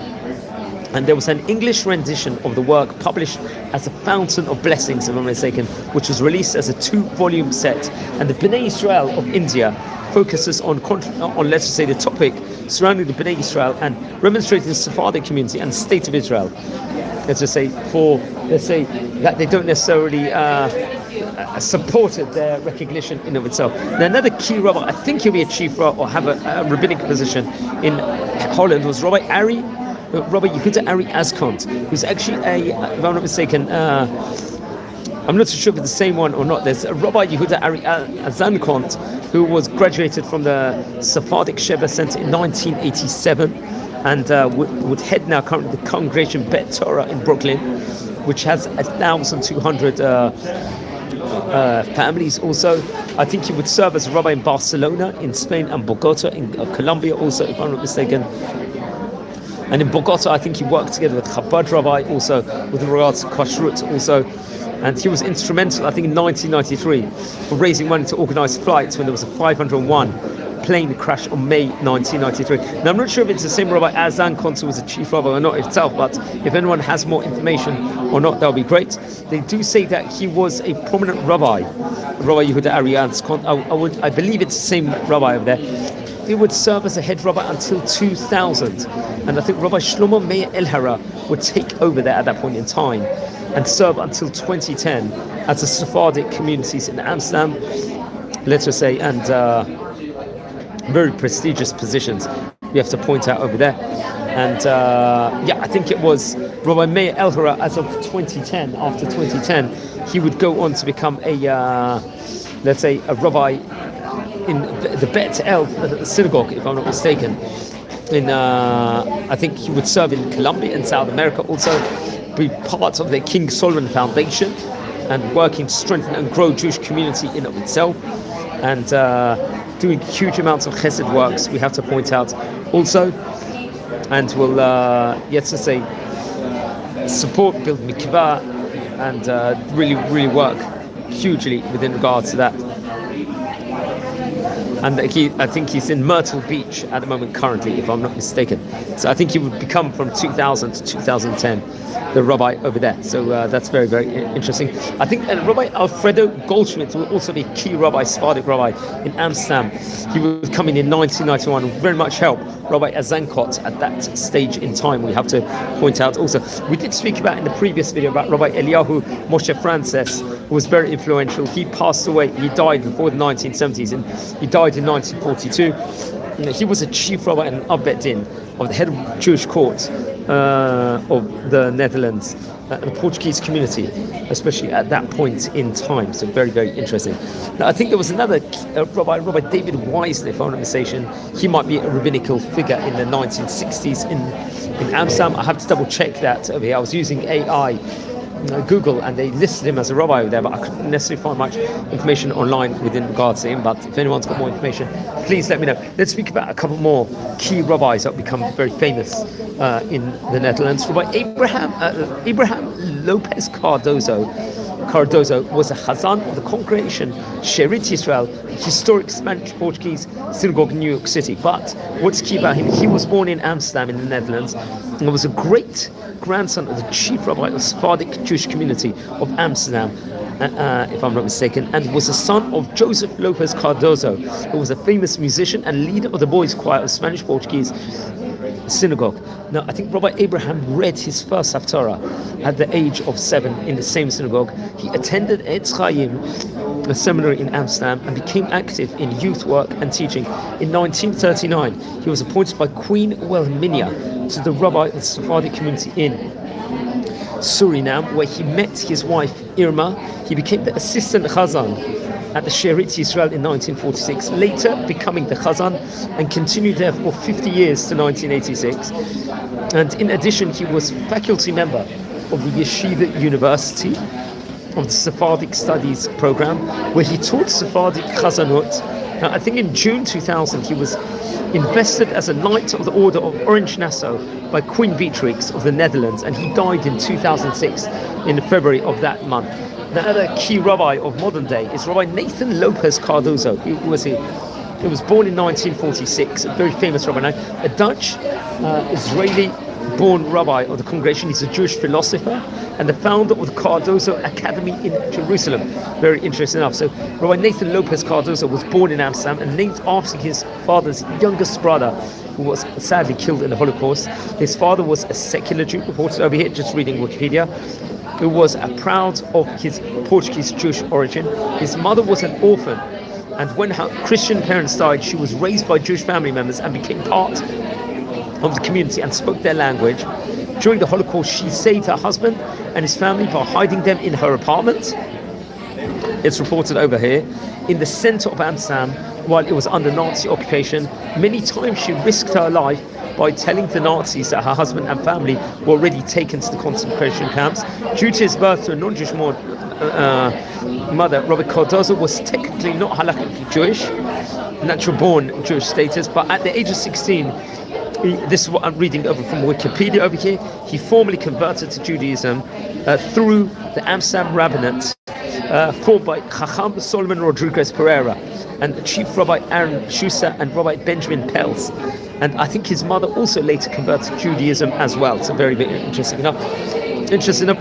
And there was an English rendition of the work published as a Fountain of Blessings, if I'm not mistaken, which was released as a 2-volume set. And the Bnei Israel of India focuses on let's just say, the topic surrounding the Bnei Israel and remonstrating the Sephardic community and the state of Israel. Let's say that they don't necessarily supported their recognition in of itself. Now, another key rabbi, I think he'll be a chief rabbi or have a rabbinic position in Holland, was Rabbi Yehuda Ari Azkont, who's actually if I'm not mistaken, I'm not so sure if it's the same one or not. There's a Rabbi Yehuda Ari Azankont who was graduated from the Sephardic Sheva Center in 1987, and would head now currently the congregation Bet Torah in Brooklyn, which has 1,200 families also. I think he would serve as a rabbi in Barcelona, in Spain, and Bogota, in Colombia also, if I'm not mistaken. And in Bogota, I think he worked together with Chabad rabbi also with regards to kashrut also. And he was instrumental, I think, in 1993 for raising money to organise flights when there was a 501 plane crash on May 1993. Now, I'm not sure if it's the same Rabbi Azankont who was a chief rabbi or not itself, but if anyone has more information or not, that would be great. They do say that he was a prominent rabbi, Rabbi Yehuda Ari Azankont. I believe it's the same rabbi over there. He would serve as a head rabbi until 2000, and I think Rabbi Shlomo Meir Elhara would take over there at that point in time and serve until 2010 as the Sephardic communities in Amsterdam, let's just say, and very prestigious positions we have to point out over there. And I think it was Rabbi Meir Elhara as of 2010. After 2010, he would go on to become a rabbi in the Bet El synagogue, if I'm not mistaken. I think he would serve in Colombia and South America, also be part of the King Solomon Foundation and working to strengthen and grow Jewish community in of itself, and doing huge amounts of chesed works, we have to point out also, and will support, build mikvah, and really work hugely within regards to that. And I think he's in Myrtle Beach at the moment currently, if I'm not mistaken. So I think he would become from 2000 to 2010 the rabbi over there. So that's very, very interesting. I think Rabbi Alfredo Goldschmidt will also be a key rabbi, Sephardic rabbi in Amsterdam. He would come in 1991 and very much help Rabbi Azankot at that stage in time, we have to point out also. We did speak about in the previous video about Rabbi Eliyahu Moshe Frances, who was very influential. He passed away, he died before the 1970s, and he died in 1942. He was a chief rabbi and an Abed Din of the head of Jewish court of the Netherlands, and the Portuguese community, especially at that point in time. So very, very interesting. Now, I think there was another Rabbi David Weisler, if I'm not mistaken. He might be a rabbinical figure in the 1960s in Amsterdam. I have to double check that over here. I was using AI Google, and they listed him as a rabbi over there, but I couldn't necessarily find much information online within regards to him. But if anyone's got more information, please let me know. Let's speak about a couple more key rabbis that become very famous in the Netherlands. Rabbi Abraham Lopez Cardozo was a Chazan of the congregation Shearit Yisrael, historic Spanish-Portuguese synagogue in New York City. But what's key about him, he was born in Amsterdam in the Netherlands and was a great grandson of the chief rabbi of the Sephardic Jewish community of Amsterdam, if I'm not mistaken, and was the son of Joseph Lopez Cardozo, who was a famous musician and leader of the boys' choir of Spanish-Portuguese synagogue. Now, I think Rabbi Abraham read his first Haftarah at the age of 7 in the same synagogue. He attended Etz Chaim, a seminary in Amsterdam, and became active in youth work and teaching. In 1939, he was appointed by Queen Wilhelmina to the rabbi of the Sephardic community in Suriname, where he met his wife Irma. He became the assistant Chazan at the Shearit Yisrael in 1946, later becoming the Chazan, and continued there for 50 years to 1986. And in addition, he was faculty member of the Yeshiva University of the Sephardic Studies program, where he taught Sephardic Chazanut. Now, I think in June 2000, he was invested as a Knight of the Order of Orange Nassau by Queen Beatrix of the Netherlands, and he died in 2006 in February of that month. The other key rabbi of modern day is Rabbi Nathan Lopez Cardozo. Who was he? He was born in 1946, a very famous rabbi now, a Dutch Israeli-born rabbi of the congregation. He's a Jewish philosopher and the founder of the Cardozo Academy in Jerusalem. Very interesting enough. So Rabbi Nathan Lopez Cardozo was born in Amsterdam and named after his father's youngest brother, who was sadly killed in the Holocaust. His father was a secular Jew, reported over here, just reading Wikipedia, who was proud of his Portuguese Jewish origin. His mother was an orphan, and when her Christian parents died, she was raised by Jewish family members and became part of the community and spoke their language. During the Holocaust, she saved her husband and his family by hiding them in her apartment. It's reported over here, in the center of Amsterdam, while it was under Nazi occupation. Many times she risked her life by telling the Nazis that her husband and family were already taken to the concentration camps. Due to his birth to a non-Jewish mother, Robert Cardozo was technically not halakhically Jewish, natural-born Jewish status, but at the age of 16, this is what I'm reading over from Wikipedia over here, he formally converted to Judaism through the Amsterdam Rabbinate, formed by Chacham Solomon Rodriguez Pereira and Chief Rabbi Aaron Schuster and Rabbi Benjamin Pels. And I think his mother also later converted to Judaism as well. So very, very interesting enough.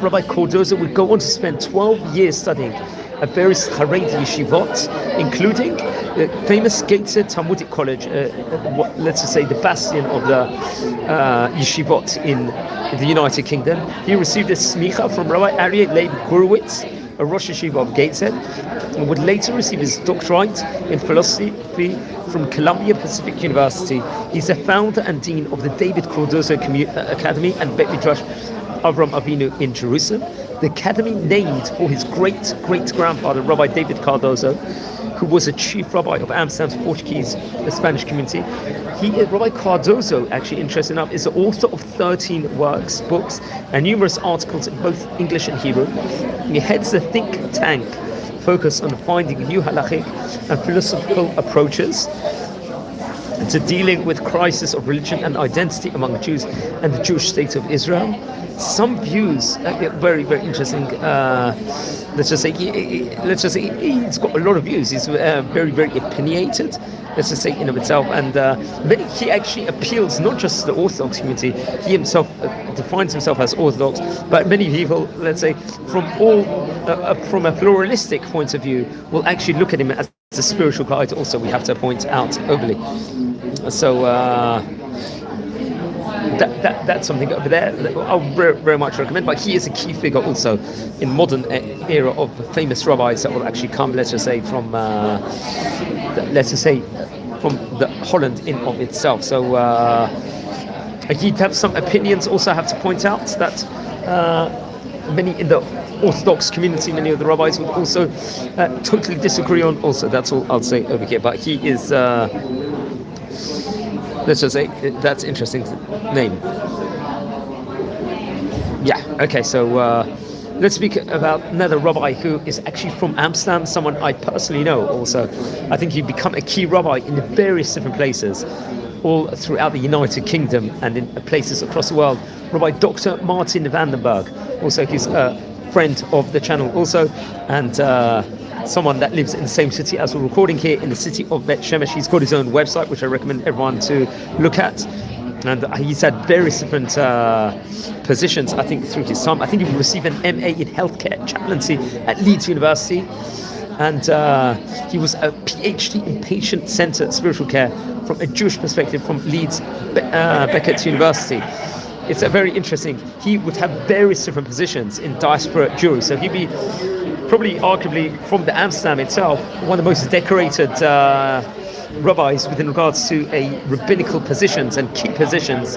Rabbi Cardozo would go on to spend 12 years studying at various Haredi yeshivot, including the famous Gateshead Talmudic College, let's just say the bastion of the yeshivot in the United Kingdom. He received a smicha from Rabbi Aryeh Leib Gurewitz, a Rosh Yeshiva of Gateshead, and would later receive his doctorate in philosophy from Columbia Pacific University. He's a founder and dean of the David Cardozo Academy and Bet Midrash Avram Avinu in Jerusalem. The academy named for his great-great-grandfather, Rabbi David Cardozo, who was a chief rabbi of Amsterdam's Portuguese Spanish community. Rabbi Cardozo, actually interesting enough, is the author of 13 books, and numerous articles in both English and Hebrew. He heads the think tank focused on finding new halachic and philosophical approaches to dealing with crisis of religion and identity among Jews and the Jewish state of Israel. Some views, very, very interesting. Let's just say he's got a lot of views. He's very, very opinionated, let's just say, in of itself. And he actually appeals not just to the Orthodox community. He himself defines himself as Orthodox, but many people, let's say, from a pluralistic point of view, will actually look at him as a spiritual guide. Also, we have to point out overly. So that's something over there I'll very much recommend. But he is a key figure also in modern era of famous rabbis that will actually come, let's just say, from the Holland in of itself. So he'd have some opinions. Also, I have to point out that many in the Orthodox community, many of the rabbis would also totally disagree on. Also, that's all I'll say over here. But he is. Let's just say that's interesting name. Yeah. Okay. So let's speak about another rabbi who is actually from Amsterdam, someone I personally know also. I think he'd become a key rabbi in various different places, all throughout the United Kingdom and in places across the world. Rabbi Dr. Martin Vandenberg, also he's a friend of the channel also, and someone that lives in the same city as we're recording here, in the city of Bet Shemesh. He's got his own website, which I recommend everyone to look at. And he's had various different positions, I think, through his time. I think he received an MA in healthcare chaplaincy at Leeds University. And he was a PhD in patient-centered spiritual care from a Jewish perspective from Leeds Beckett University. It's a very interesting. He would have various different positions in diaspora Jewry. So he'd be probably, arguably, from the Amsterdam itself, one of the most decorated rabbis within regards to rabbinical positions and key positions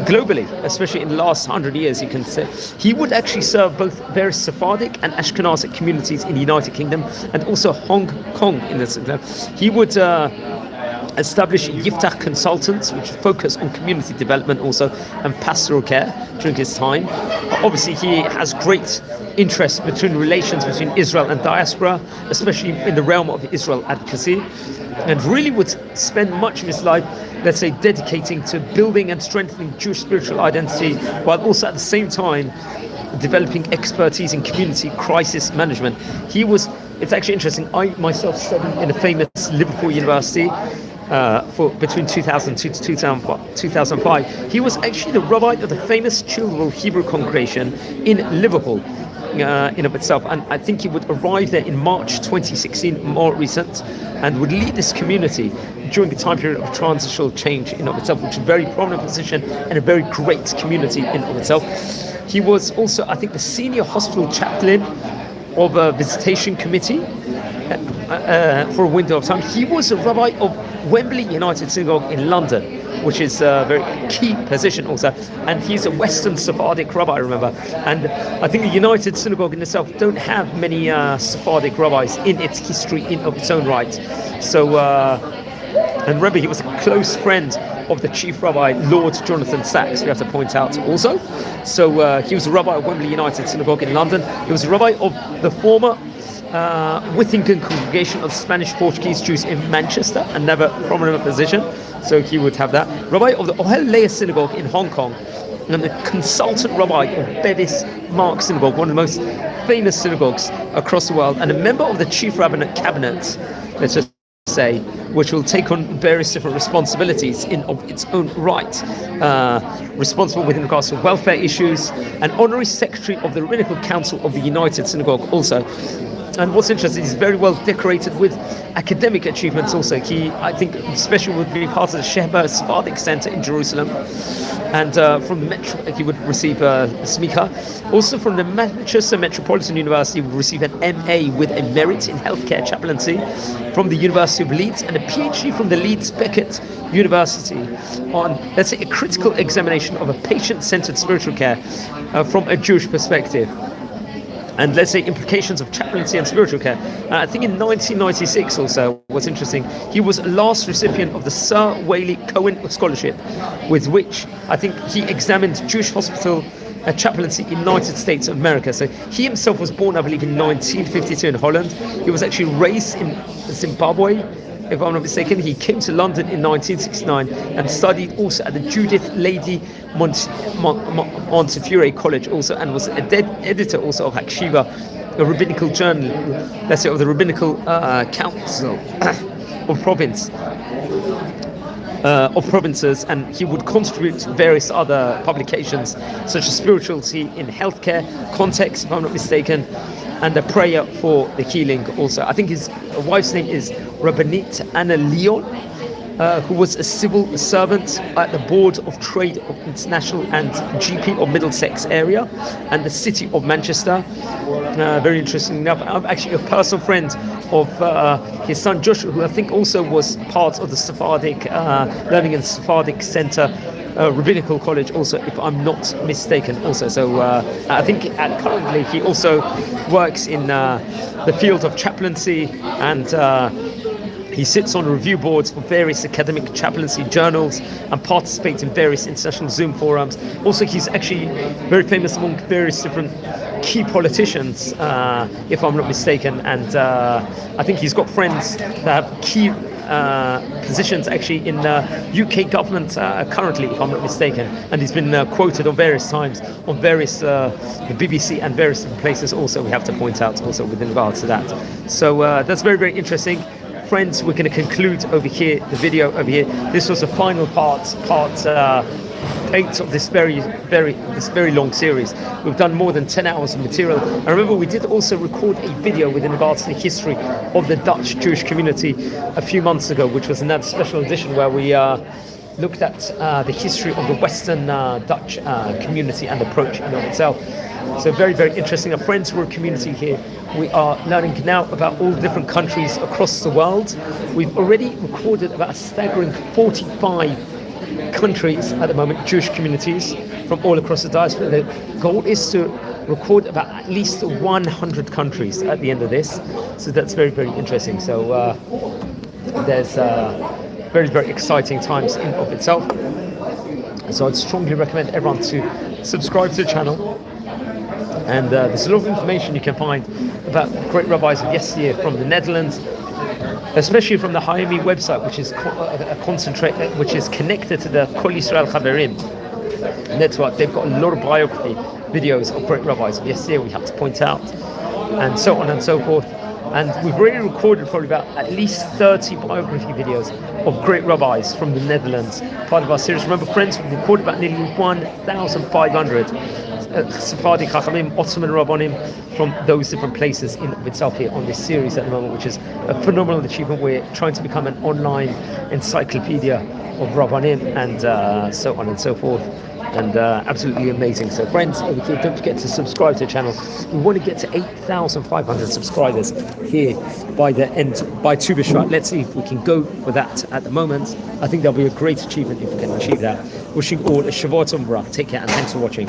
globally, especially in the last 100 years, you can say. He would actually serve both various Sephardic and Ashkenazic communities in the United Kingdom and also Hong Kong in this. He would establish Yiftach Consultants, which focus on community development also and pastoral care during his time. Obviously, he has great interest between relations between Israel and diaspora, especially in the realm of Israel advocacy, and really would spend much of his life, let's say, dedicating to building and strengthening Jewish spiritual identity, while also at the same time developing expertise in community crisis management. It's actually interesting, I myself studied in a famous Liverpool University for between 2002 to 2005. He was actually the rabbi of the famous Children's Hebrew congregation in Liverpool. In of itself, and I think he would arrive there in March 2016, more recent, and would lead this community during a time period of transitional change in of itself, which is a very prominent position and a very great community in of itself. He was also, I think, the senior hospital chaplain of a visitation committee for a window of time. He was a rabbi of Wembley United Synagogue in London, which is a very key position also. And he's a Western Sephardic rabbi, remember. And I think the United Synagogue in itself don't have many Sephardic rabbis in its history in of its own right. So, and remember, he was a close friend of the chief rabbi, Lord Jonathan Sachs, we have to point out also. So he was a rabbi of Wembley United Synagogue in London. He was a rabbi of the former Whittingham congregation of Spanish Portuguese Jews in Manchester, another prominent position. So he would have that. Rabbi of the Ohel Leah Synagogue in Hong Kong, and the consultant rabbi of Bevis Mark Synagogue, one of the most famous synagogues across the world, and a member of the chief rabbinate cabinet, let's just say, which will take on various different responsibilities in of its own right, responsible with regards to welfare issues, and honorary secretary of the Rabbinical Council of the United Synagogue also. And what's interesting, he's very well decorated with academic achievements also. He, I think, especially would be part of the Sheba Sephardic Center in Jerusalem. And from the Metro, he would receive a smicha. Also from the Manchester Metropolitan University, he would receive an MA with a merit in healthcare chaplaincy from the University of Leeds, and a PhD from the Leeds Beckett University on, let's say, a critical examination of a patient-centered spiritual care from a Jewish perspective. And let's say implications of chaplaincy and spiritual care. I think in 1996 also, what's interesting, he was last recipient of the Sir Whaley Cohen Scholarship, with which I think he examined Jewish hospital chaplaincy in the United States of America. So he himself was born, I believe, in 1952 in Holland. He was actually raised in Zimbabwe, if I'm not mistaken. He came to London in 1969 and studied also at the Judith Lady Montefiore College also, and was editor also of Hakshiva, a rabbinical journal, let's say, of the Rabbinical Council of provinces, and he would contribute to various other publications such as Spirituality in Healthcare, Context, if I'm not mistaken, and a prayer for the healing also. I think his wife's name is Rabbanit Anna Leon, who was a civil servant at the Board of Trade of International and GP of Middlesex area and the City of Manchester. Very interesting enough, I'm actually a personal friend of his son Joshua, who I think also was part of the Sephardic Learning and Sephardic Center Rabbinical College also, if I'm not mistaken also. So I think currently he also works in the field of chaplaincy, and He sits on review boards for various academic chaplaincy journals and participates in various international Zoom forums. Also, he's actually very famous among various different key politicians, if I'm not mistaken. And I think he's got friends that have key positions actually in UK government currently, if I'm not mistaken. And he's been quoted on various times on various the BBC and various different places. Also, we have to point out also within regards to that. So that's very, very interesting. Friends, we're going to conclude over here the video over here. This was the final part 8 of this very long series. We've done more than 10 hours of material. I remember we did also record a video within regards to the history of the Dutch Jewish community a few months ago, which was another special edition where we looked at the history of the Western Dutch community and approach in of itself. So very, very interesting. Our friends, we're a community here. We are learning now about all the different countries across the world. We've already recorded about a staggering 45 countries at the moment, Jewish communities from all across the diaspora. The goal is to record about at least 100 countries at the end of this. So that's very, very interesting. So there's very, very exciting times in of itself. So I'd strongly recommend everyone to subscribe to the channel. And there's a lot of information you can find about great rabbis of yesteryear from the Netherlands, especially from the Hayami website, which is which is connected to the Kol Yisrael Chaverim network. They've got a lot of biography videos of great rabbis of yesteryear, we have to point out, and so on and so forth. And we've already recorded probably about at least 30 biography videos of great rabbis from the Netherlands, part of our series. Remember, friends, we've recorded about nearly 1,500 Sephardi Chachamim, Ottoman Rabbanim from those different places in of itself here on this series at the moment, which is a phenomenal achievement. We're trying to become an online encyclopedia of Rabbanim and so on and so forth. And absolutely amazing. So friends, over here, don't forget to subscribe to the channel. We want to get to 8,500 subscribers here by Tu B'Shvat. Let's see if we can go for that at the moment. I think that'll be a great achievement if we can achieve that. Wishing all a Shavua Tov Take care and thanks for watching.